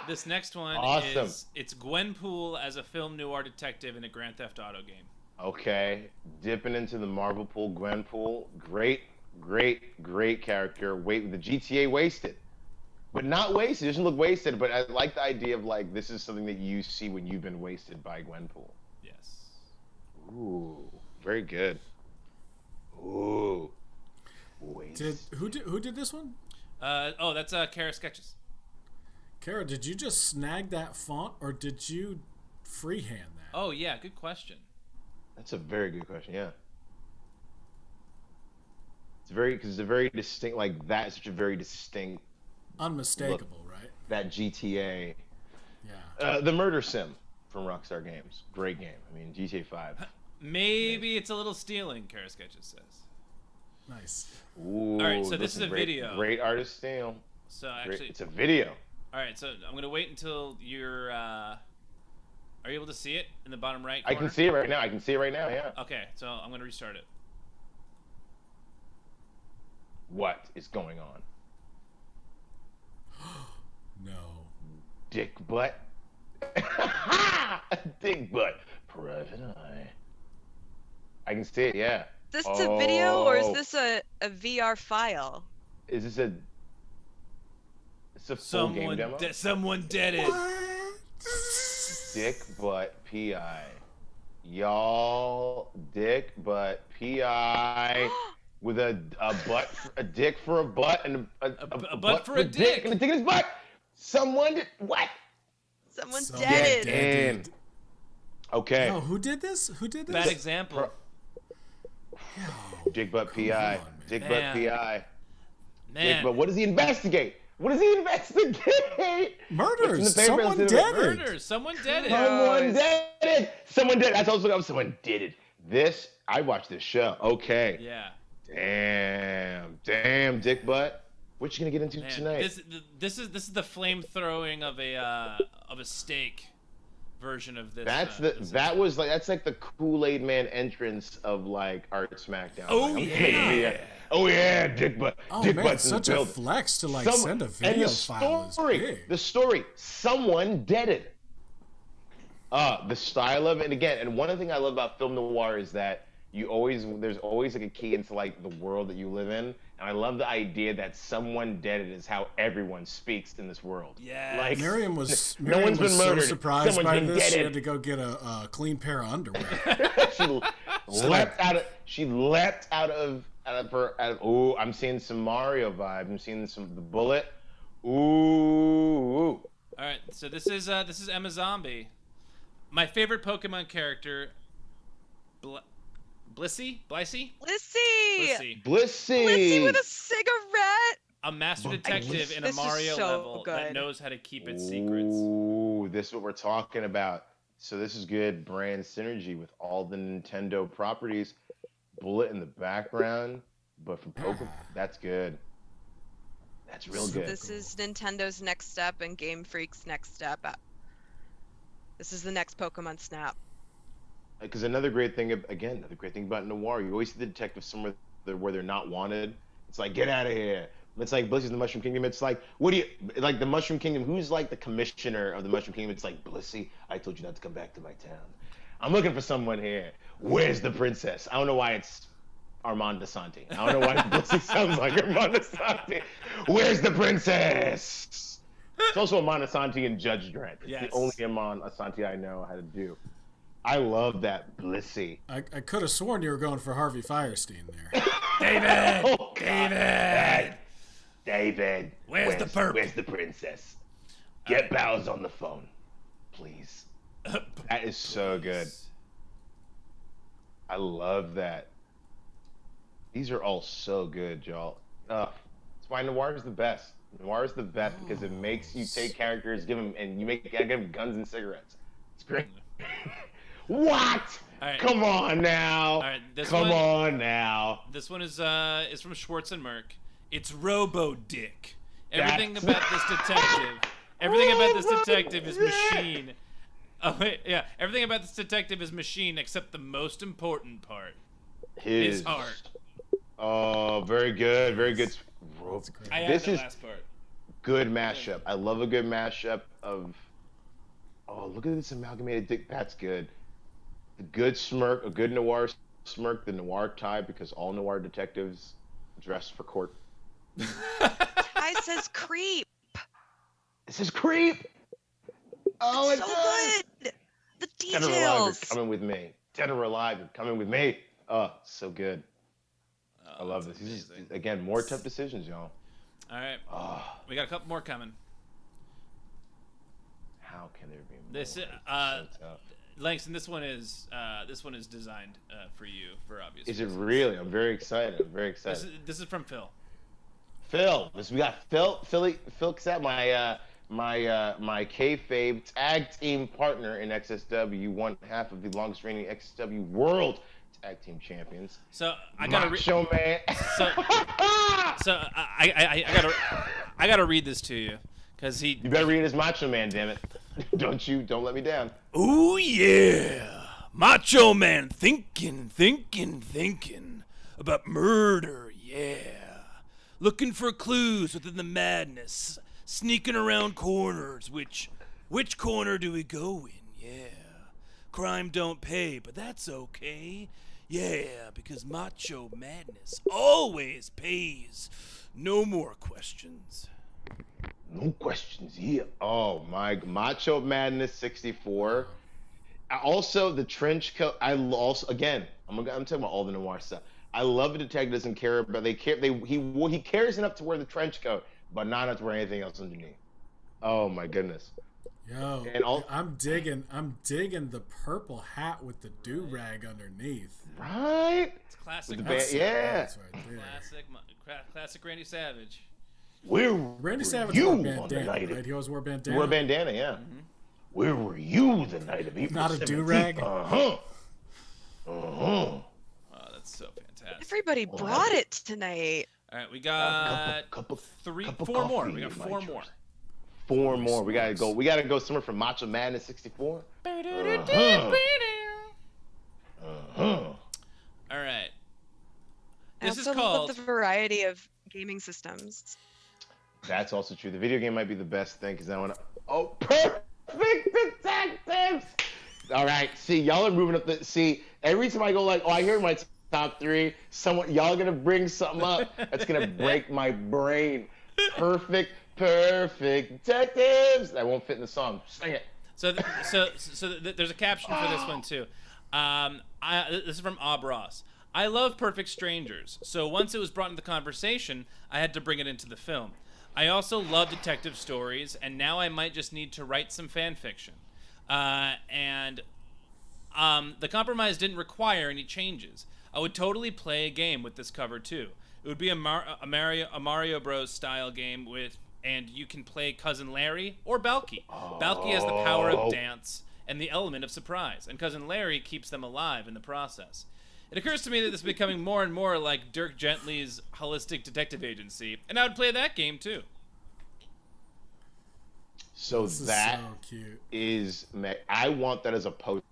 A: this next one
C: Awesome.
A: is it's Gwenpool as a film noir detective in a Grand Theft Auto game.
C: Okay, dipping into the Marvel pool, Gwenpool, great character. Wait, the GTA wasted, but not wasted. It doesn't look wasted, but I like the idea of like this is something that you see when you've been wasted by Gwenpool.
A: Yes.
C: Ooh, very good. Ooh, waste.
B: Who did this one?
A: That's Kara Sketches.
B: Kara, did you just snag that font or did you freehand that?
A: Oh yeah, good question.
C: That's a very good question. Yeah. Because it's a very distinct, like that is such a very distinct,
B: Unmistakable, right?
C: that GTA.
B: Yeah.
C: The Murder Sim from Rockstar Games. Great game. I mean, GTA 5.
A: Maybe it's a little stealing, Karasketch says.
B: Nice.
C: Ooh,
A: All right, so this is a
C: great,
A: video.
C: Great artist steal.
A: So actually,
C: it's a video.
A: All right, so I'm gonna wait until you're. Are you able to see it in the bottom right
C: I
A: corner?
C: can see it right now. Yeah.
A: Okay, so I'm gonna restart it.
C: What is going on?
B: No.
C: Dick butt. Dick butt. Private eye. I can see it, yeah.
E: Is this a video or is this a VR file?
C: Is this a... It's a full game demo?
A: Someone did it.
C: Dick butt PI. Y'all, dick butt PI with a butt, a dick for a butt, and a butt for a dick, and a dick in his butt. Someone did what?
E: Someone
B: Someone
E: dead.
B: dead.
C: Okay.
B: No, who did this? Who did this?
A: Bad example.
C: Dick butt PI. Dick butt PI.
A: Man.
C: Dick butt. What does he investigate? What does he investigate?
B: Murders. Someone dead it.
A: Murders. Someone dead it.
C: Someone did it. Someone did it. That's also someone did it. This, I watched this show. Okay.
A: Yeah.
C: Damn, dick butt. What you gonna get into tonight?
A: This is the flame throwing of a steak version of this.
C: That's like the Kool-Aid Man entrance of like Art Smackdown.
A: Oh
C: like, oh yeah, dick butt.
B: Oh
C: dick
B: man,
C: butt's
B: such a flex to like send a video file.
C: The story, someone deaded. The style of it, and again, and one of the things I love about film noir is that there's always like a key into like the world that you live in, and I love the idea that someone deaded is how everyone speaks in this world.
A: Yeah,
B: like Miriam was
C: been murdered.
B: So surprised by this.
C: Deaded.
B: She had to go get a clean pair of underwear.
C: She leapt out of oh, I'm seeing some Mario vibe. I'm seeing the bullet. Ooh.
A: All right, so this is Emma Zombie. My favorite Pokemon character, Blissey with
E: a cigarette.
A: A master detective in a Mario level that knows how to keep its secrets.
C: Ooh, this is what we're talking about. So this is good brand synergy with all the Nintendo properties. Bullet in the background, but from Pokemon, that's good. That's real good.
E: This is Nintendo's next step and Game Freak's next step. This is the next Pokemon Snap.
C: Because another great thing about noir, you always see the detective somewhere where they're not wanted. It's like, get out of here. It's like Blissey's in the Mushroom Kingdom. It's like, like the Mushroom Kingdom, who's like the commissioner of the Mushroom Kingdom? It's like, Blissey, I told you not to come back to my town. I'm looking for someone here. Where's the princess? I don't know why it's Armand Asante. I don't know why Blissey sounds like Armand Asante. Where's the princess? It's also Armand Asante and Judge Dredd. It's the only Armand Asante I know how to do. I love that Blissey.
B: I could have sworn you were going for Harvey Firestein there.
A: David!
C: Oh, David!
A: Where's the perp?
C: Where's the princess? Get Bowser on the phone, please. That is so good. I love that. These are all so good, y'all. That's why noir is the best. Noir is the best because it makes you take characters, give them guns and cigarettes. It's great. What?
A: Right.
C: Come on now.
A: All right,
C: Come on now.
A: This one is from Schwartz and Merck. It's Robo Dick. Everything about this detective is machine. Oh wait, yeah. Everything about this detective is machine except the most important part. His heart.
C: Oh, very good. Very good.
A: This is last part.
C: Good mashup. I love a good mashup of. Oh, look at this amalgamated dick. That's good. A good smirk, a good noir smirk, the noir tie, because all noir detectives dress for court.
E: Tie says creep.
C: It says creep. Oh,
E: it's so good. The details. Dead or alive, you're
C: coming with me. Dead or alive, you're coming with me. Oh, so good. I love this. These again, more tough decisions, y'all.
A: All right. We got a couple more coming.
C: How can there be more?
A: This
C: So tough.
A: Langston, this one is designed for you for obvious
C: Is it
A: reasons.
C: really? I'm very excited.
A: This is from Phil.
C: Phil, we got Phil Cassette, my kayfabe tag team partner in XSW, one half of the longest reigning XSW World Tag Team Champions.
A: So I gotta
C: Macho Man.
A: So I gotta read this to you, cause he.
C: You better read his Macho Man, damn it! Don't let me down.
A: Ooh yeah, Macho Man thinking about murder, yeah. Looking for clues within the madness, sneaking around corners. Which corner do we go in? Yeah. Crime don't pay, but that's okay. Yeah, because Macho Madness always pays. No more questions.
C: No questions here. Oh my, Macho Madness 64. Also, the trench coat. I'm talking about all the noir stuff. I love the detective doesn't care, but he cares enough to wear the trench coat, but not enough to wear anything else underneath. Oh my goodness.
B: Yo, I'm digging the purple hat with the do-rag underneath.
C: Right?
A: It's classic.
C: Yeah.
B: That's right there.
A: Classic Randy Savage.
B: Randy Savage wore bandana, right? He always wore bandana.
C: Wore bandana, yeah. Mm-hmm. Where were you the night of April
B: Not a do-rag?
C: Uh-huh.
A: Oh, that's so fantastic.
E: Everybody brought it tonight.
A: All right, we got four more. We got four more.
C: Four more. We gotta go somewhere from Macho Madness 64.
A: All right.
E: I also love the variety of gaming systems.
C: That's also true. The video game might be the best thing because I want to. Oh, perfect detectives! All right. See, y'all are moving up see, every time I go like, oh, I hear my top three. Y'all gonna bring something up that's gonna break my brain. Perfect detectives. That won't fit in the song. Sing it.
A: So there's a caption for this one too. This is from Ob Ross. I love Perfect Strangers, so once it was brought into the conversation, I had to bring it into the film. I also love detective stories, and now I might just need to write some fan fiction. The compromise didn't require any changes. I would totally play a game with this cover too. It would be a Mario Bros. Style game and you can play Cousin Larry or Balky. Balky has the power of dance and the element of surprise, and Cousin Larry keeps them alive in the process. It occurs to me that this is becoming more and more like Dirk Gently's Holistic Detective Agency, and I would play that game too.
C: So that is I want that as a poster.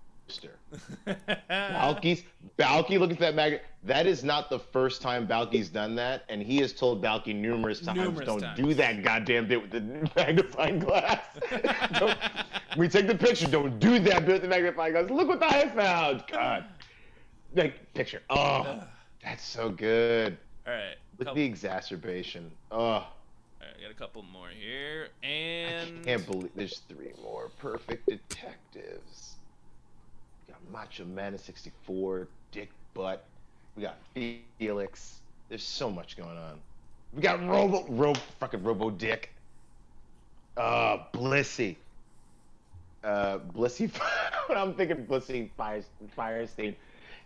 C: Balky, look at that magnet. That is not the first time Balky's done that, and he has told Balky numerous times, don't do that goddamn bit with the magnifying glass. We take the picture, don't do that bit with the magnifying glass. Look what I found. God. Like, picture. Oh, that's so good.
A: All right.
C: Look at the exacerbation. Oh.
A: All right, I got a couple more here, and
C: I can't believe there's three more. Perfect detectives. We got Macho Man 64, Dick Butt. We got Felix. There's so much going on. We got Robo Dick. Blissy. Blissy. I'm thinking Blissy Firestein.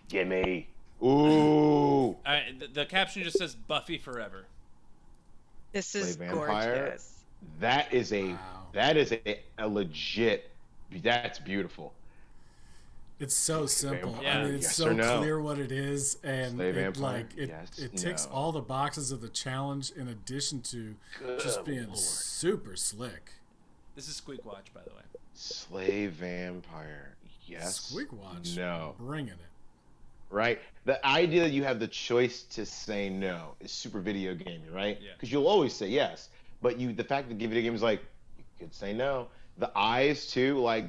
C: Gimme. Ooh.
A: All right, the caption just says Buffy Forever.
E: This is
C: Vampire.
E: Gorgeous.
C: That is a legit. That's beautiful.
B: It's so simple.
A: Yeah.
B: I mean, it's so clear what it is, and it ticks all the boxes of the challenge in addition to just being super slick.
A: This is Squeak Watch, by the way.
C: Slave Vampire. Yes.
B: Squeak Watch.
C: No.
B: Bringing it.
C: Right? The idea that you have the choice to say no is super video gamey, right?
A: Yeah.
C: Because you'll always say yes, but the fact that video games like you could say no. The eyes too, I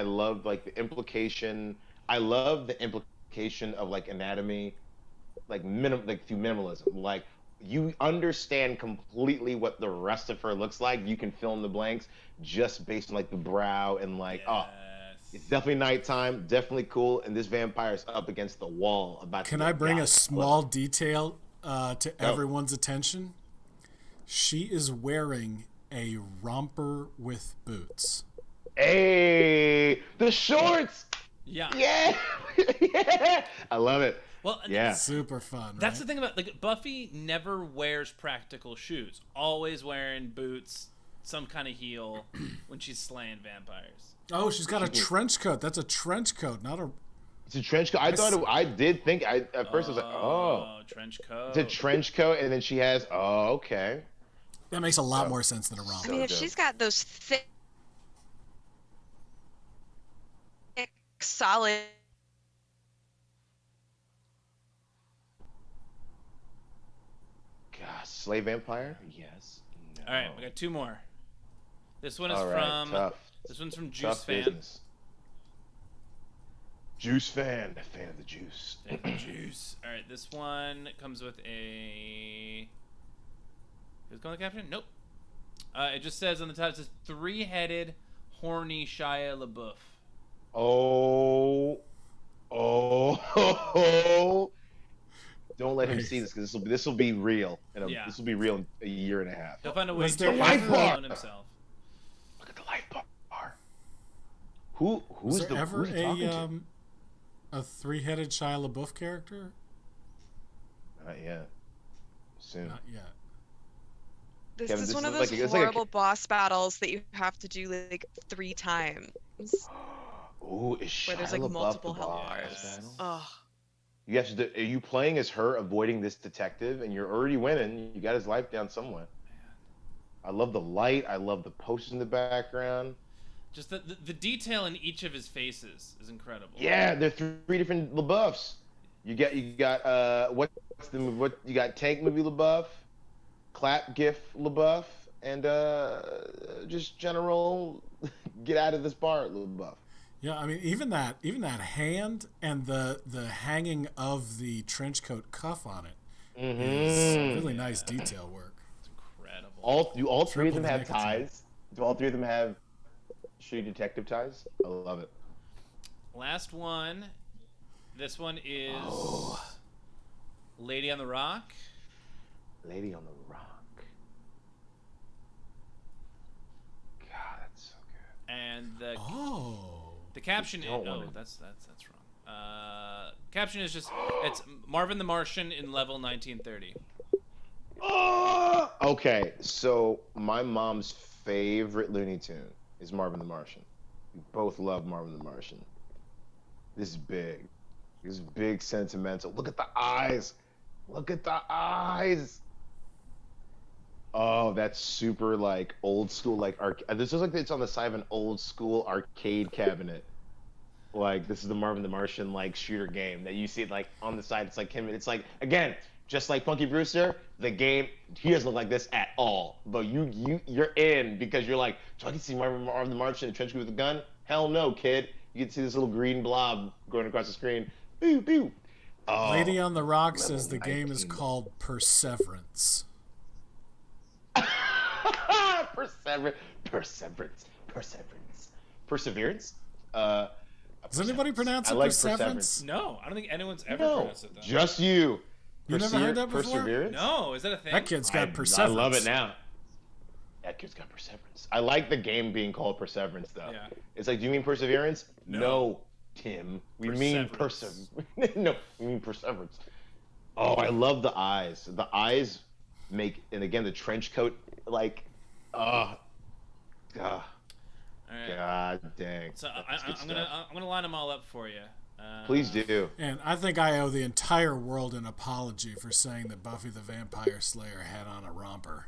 C: love the implication. I love the implication of anatomy, through minimalism. Like you understand completely what the rest of her looks like. You can fill in the blanks just based on the brow and it's definitely nighttime, definitely cool, and this vampire is up against the wall about
B: Can I bring a small detail to everyone's attention? She is wearing a romper with boots.
C: Hey, the shorts.
A: Yeah.
C: Yeah. Yeah. I love it.
A: Well,
C: yeah.
B: Super fun.
A: That's the thing about like Buffy never wears practical shoes. Always wearing boots, some kind of heel when she's slaying vampires.
B: Oh, she's got a trench coat. That's a trench coat, not a.
C: It's a trench coat. I did think at first I was like, oh,
A: trench coat.
C: It's a trench coat, and then she has. Oh, okay.
B: That makes a lot more sense than a romper.
E: I mean, if she's got those thick, solid.
C: God, slay vampire? Yes. No.
A: All right, we got two more. This one is
C: tough.
A: This one's from Juice
C: Tough
A: Fan.
C: business. Juice fan, a fan of the juice.
A: Juice. All right, this one comes with a. Who's going to caption? Nope. It just says on the top. It says three-headed, horny Shia LaBeouf.
C: Oh. Don't let him see this because this will be real. This will be real in a year and a half.
A: He'll find a way to
C: life bar
A: himself.
C: Look at the life bar. Who's
B: there ever
C: talking
B: a three-headed Shia LaBeouf character?
C: Not yet. Soon.
B: Not yet.
E: This
C: Kevin,
E: is
C: this
E: one
C: is
E: of those
C: like
E: horrible boss battles that you have to do like 3 times.
C: Ooh, is Shia
E: Where there's like
C: LaBeouf
E: multiple
C: the
E: health
C: boss
E: bars.
C: battle?
E: Oh.
C: You have to. Are you playing as her, avoiding this detective, and you're already winning? You got his life down somewhere. I love the light. I love the posters in the background.
A: Just the detail in each of his faces is incredible.
C: Yeah, they're 3 different LaBeoufs. You got what you got? Tank movie LaBeouf, clap gif LaBeouf, and just general get out of this bar LaBeouf.
B: Yeah, I mean even that hand and the hanging of the trench coat cuff on it is really nice detail work.
A: It's incredible.
C: All 3 of them have ties? Do all 3 of them have shitty detective ties? I love it.
A: Last one. This one is Lady on the Rock.
C: Lady on the Rock. God, that's so good.
A: And the caption is that's wrong. Caption is just it's Marvin the Martian in level 1930.
C: Okay, so my mom's favorite Looney Tune is Marvin the Martian. We both love Marvin the Martian. This is big. This is big sentimental. Look at the eyes. Look at the eyes. Oh, that's super like old school like this is like it's on the side of an old school arcade cabinet. Like this is the Marvin the Martian like shooter game that you see like on the side. It's like him. It's like again, just like Punky Brewster, the game he doesn't look like this at all. But you're in because you're like, so I can see Marvin the Martian in a trench coat with a gun. Hell no, kid. You can see this little green blob going across the screen. Boo boo. Oh,
B: Lady on the Rock says the game is called Perseverance.
C: Perseverance.
B: Does anybody pronounce it
C: like
B: Perseverance?
A: No, I don't think anyone's ever pronounced it though.
C: Just you.
B: You never heard that before?
C: Perseverance?
A: No, is that a thing?
B: That kid's got Perseverance.
C: I love it now. That kid's got Perseverance. I like the game being called Perseverance though.
A: Yeah.
C: It's like, do you mean Perseverance? No, Tim. We mean
A: Perseverance.
C: No, we mean Perseverance. Oh, I love the eyes. The eyes make, and again, the trench coat, like,
A: All right.
C: God dang.
A: So I'm gonna line them all up for you.
C: Please do.
B: And I think I owe the entire world an apology for saying that Buffy the Vampire Slayer had on a romper.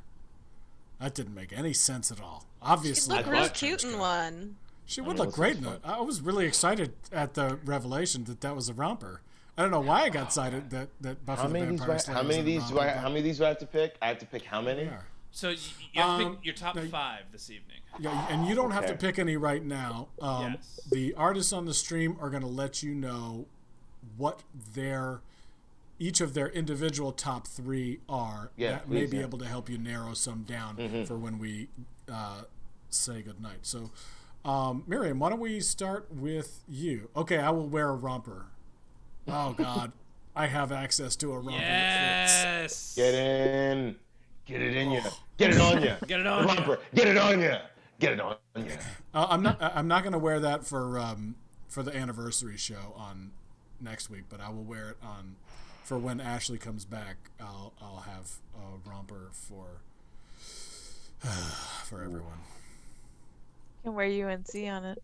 B: That didn't make any sense at all. Obviously,
E: She'd look real cute in one.
B: She would look great in it. I was really excited at the revelation that was a romper. I don't know why I got excited that Buffy the Vampire Slayer.
C: How many of these do I have to pick? I have to pick how many?
A: So you have to pick your top 5 this evening.
B: Yeah, and you don't have to pick any right now.
A: Yes.
B: The artists on the stream are going to let you know what each of their individual top 3 are.
C: Yeah,
B: that may be able to help you narrow some down for when we say goodnight. So, Miriam, why don't we start with you? Okay, I will wear a romper. Oh, God. I have access to a romper.
A: Yes.
C: Get in. Get it in you. Get it on you.
A: Get it on you.
C: Get it on you. Get it on. Yeah.
B: I'm not going to wear that for the anniversary show on next week, but I will wear it for when Ashley comes back. I'll have a romper for everyone.
D: You can wear UNC on it.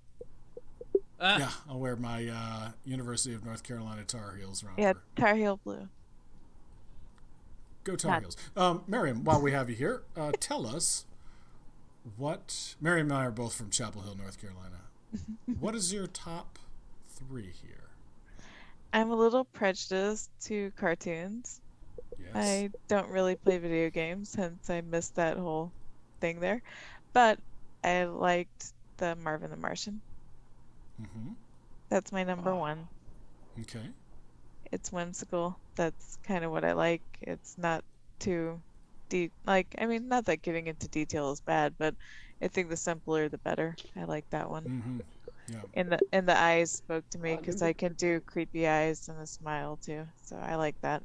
B: Yeah, I'll wear my University of North Carolina Tar Heels romper.
D: Yeah, Tar Heel blue.
B: Go Tar Heels. Miriam, while we have you here, tell us what... Miriam and I are both from Chapel Hill, North Carolina. What is your top 3 here?
D: I'm a little prejudiced to cartoons.
B: Yes.
D: I don't really play video games, hence I missed that whole thing there. But I liked the Marvin the Martian.
B: Mm-hmm.
D: That's my number 1.
B: Okay.
D: It's whimsical. That's kind of what I like. It's not too deep. Like, I mean, not that getting into detail is bad, but I think the simpler the better. I like that one.
B: Mm-hmm. Yeah.
D: And the eyes spoke to me because I can do creepy eyes and a smile too. So I like that.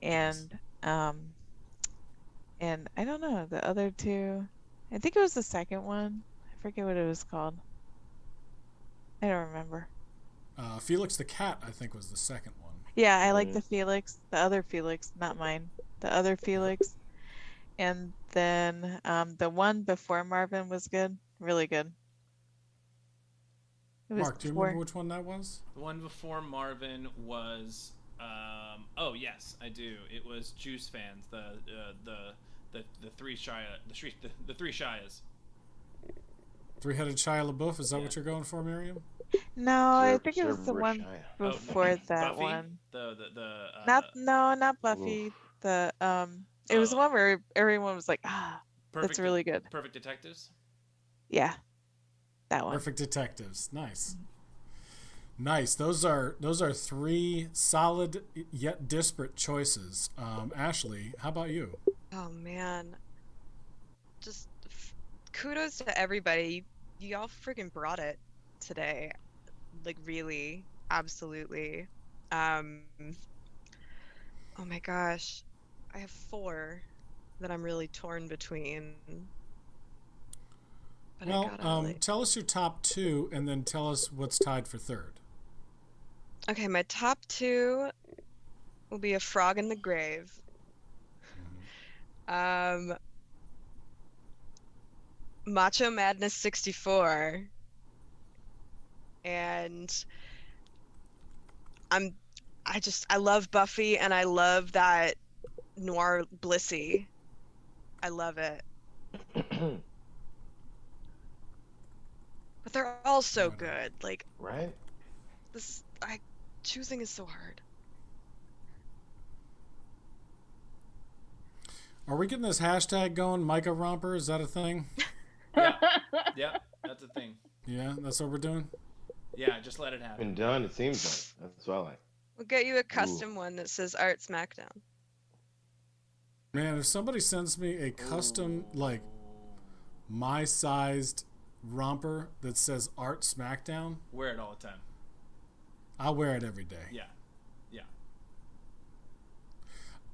D: And and I don't know the other 2. I think it was the second one. I forget what it was called. I don't remember.
B: Felix the Cat, I think, was the second one.
D: Yeah, I like the Felix, the other Felix, not mine. The other Felix. And then the one before Marvin was good. Really good.
B: Mark, do you remember which one that was?
A: The one before Marvin was... oh, yes, I do. It was Juice Fans, the 3 Shia... The 3 Shias.
B: 3-headed Shia LaBeouf, is that what you're going for, Miriam?
D: No, I think it was the one before that
A: Buffy?
D: one.
A: Not
D: Buffy.
C: Oof.
D: It was the one where everyone was like, that's really good.
A: Perfect Detectives?
D: Yeah. That one.
B: Perfect Detectives. Nice. Nice. Those are 3 solid yet disparate choices. Ashley, how about you?
E: Oh man. Just kudos to everybody. You all freaking brought it today. Like really, absolutely. Oh my gosh. I have 4 that I'm really torn between. But
B: well, tell us your top 2 and then tell us what's tied for 3rd.
E: Okay, my top 2 will be A Frog in the Grave. Macho Madness 64. And I love Buffy and I love that noir blissy. I love it. But they're all so good. Like,
C: right?
E: Choosing is so hard.
B: Are we getting this hashtag going, Micah Romper? Is that a thing?
A: Yeah, that's a thing.
B: Yeah, that's what we're doing?
A: Yeah, just let it happen.
C: Been done, it seems like. That's what I like.
E: We'll get you a custom one that says Art Smackdown.
B: Man, if somebody sends me a custom, like, my-sized romper that says Art Smackdown,
A: Wear it all the time.
B: I'll wear it every day.
A: Yeah.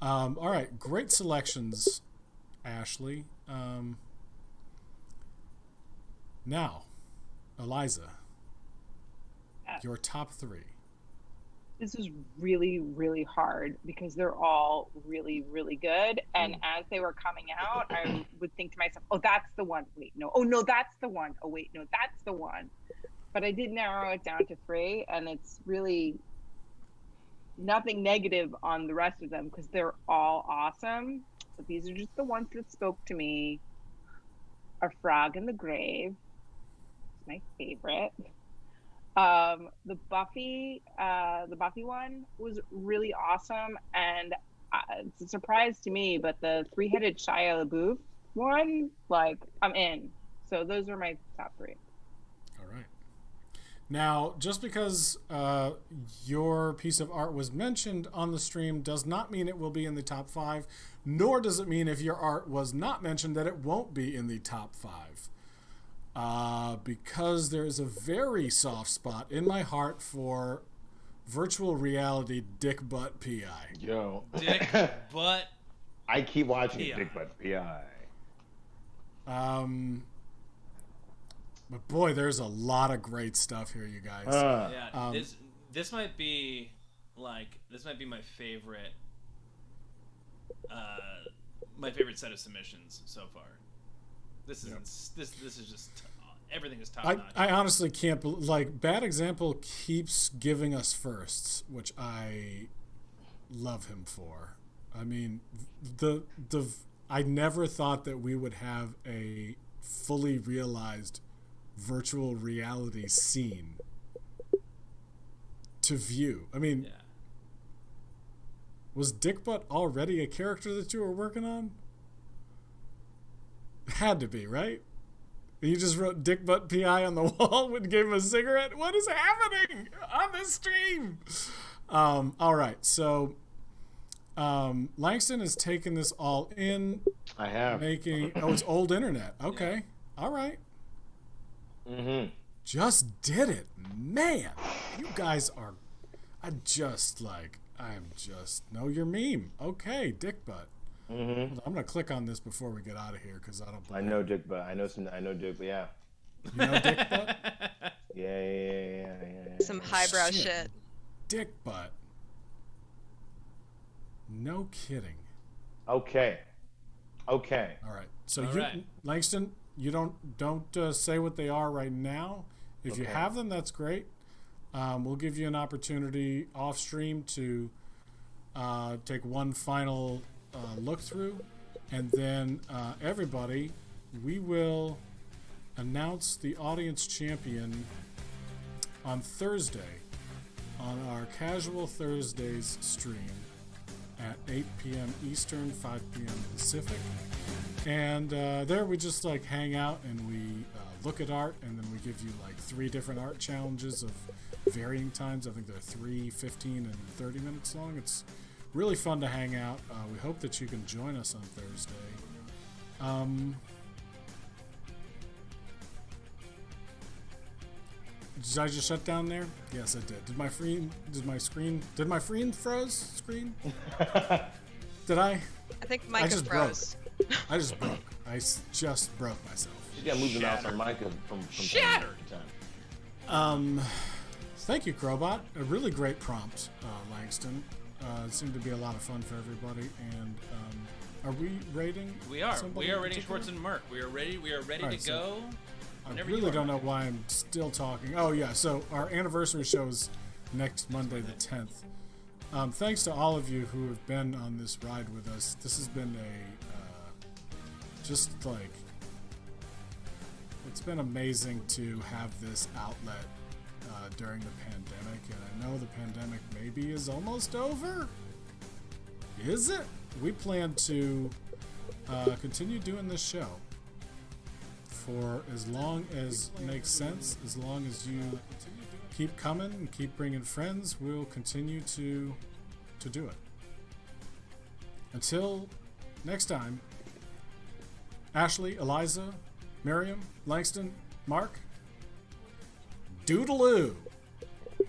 B: All right, great selections, Ashley. Now, Eliza, your top 3.
F: This is really, really hard because they're all really, really good. And as they were coming out, I would think to myself, oh, that's the one. Wait, no. Oh, no, that's the one. Oh, wait, no, that's the one. But I did narrow it down to 3, and it's really nothing negative on the rest of them because they're all awesome. But these are just the ones that spoke to me. A Frog in the Grave. It's my favorite. The Buffy one was really awesome, and it's a surprise to me. But the 3-headed Shia LaBeouf one, like, I'm in. So those are my top 3.
B: All right. Now, just because your piece of art was mentioned on the stream does not mean it will be in the top 5, nor does it mean if your art was not mentioned that it won't be in the top 5. Because there's a very soft spot in my heart for virtual reality Dick Butt PI.
C: Yo.
A: Dick Butt.
C: I keep watching
A: PI.
C: Dick Butt PI.
B: But boy, there's a lot of great stuff here, you guys.
A: Yeah, this might be my favorite. My favorite set of submissions so far. This is this is just everything is top notch.
B: I honestly can't like Bad Example keeps giving us firsts, which I love him for. I mean, I never thought that we would have a fully realized virtual reality scene to view. I mean, was Dick Butt already a character that you were working on? Had to be, right? You just wrote Dick Butt PI on the wall and gave him a cigarette? What is happening on this stream? All right, so Langston has taken this all in.
C: I have.
B: It's old internet. Okay. Yeah. All right.
C: Mm-hmm.
B: Just did it. Man, you guys are... know your meme. Okay, Dick Butt.
C: Mm-hmm.
B: I'm gonna click on this before we get out of here because I don't.
C: I know Dick Butt. I know Dick Butt. Yeah.
B: You know Dick Butt?
C: Yeah.
E: Some highbrow shit.
B: Dick Butt. No kidding.
C: Okay.
B: All right. So Langston, you don't say what they are right now. If you have them, that's great. We'll give you an opportunity off stream to take one final look through, and then everybody, we will announce the audience champion on Thursday on our Casual Thursdays stream at 8 p.m. Eastern, 5 p.m. Pacific. And there we just like hang out and we look at art, and then we give you like 3 different art challenges of varying times. I think they're 3, 15, and 30 minutes long. It's really fun to hang out. We hope that you can join us on Thursday. Did I just shut down there? Yes, I did. Did my screen froze? Screen? Did I?
E: I think Micah froze.
B: I just broke. I just broke myself.
C: You gotta move the mouse on Micah from
A: Shattered.
C: time.
B: Thank you, Crowbot. A really great prompt, Langston. It seemed to be a lot of fun for everybody. And are we rating?
A: We are. We are rating Schwartz and Merck. We are ready. We are ready to go.
B: I really don't know why I'm still talking. Oh yeah, so our anniversary show is next Monday, the 10th. Thanks to all of you who have been on this ride with us. This has been it's been amazing to have this outlet during the pandemic, and I know the pandemic maybe is almost over. Is it? We plan to continue doing this show for as long as makes sense. As long as you keep coming and keep bringing friends, we'll continue to do it. Until next time, Ashley, Eliza, Miriam, Langston, Mark, Doodaloo.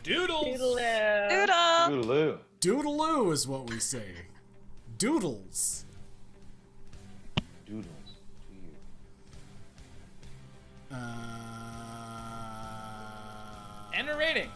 A: Doodles.
F: Doodaloo.
C: Doodaloo.
B: Doodaloo is what we say. Doodles.
C: Doodles.
B: Uh...
A: And a rating.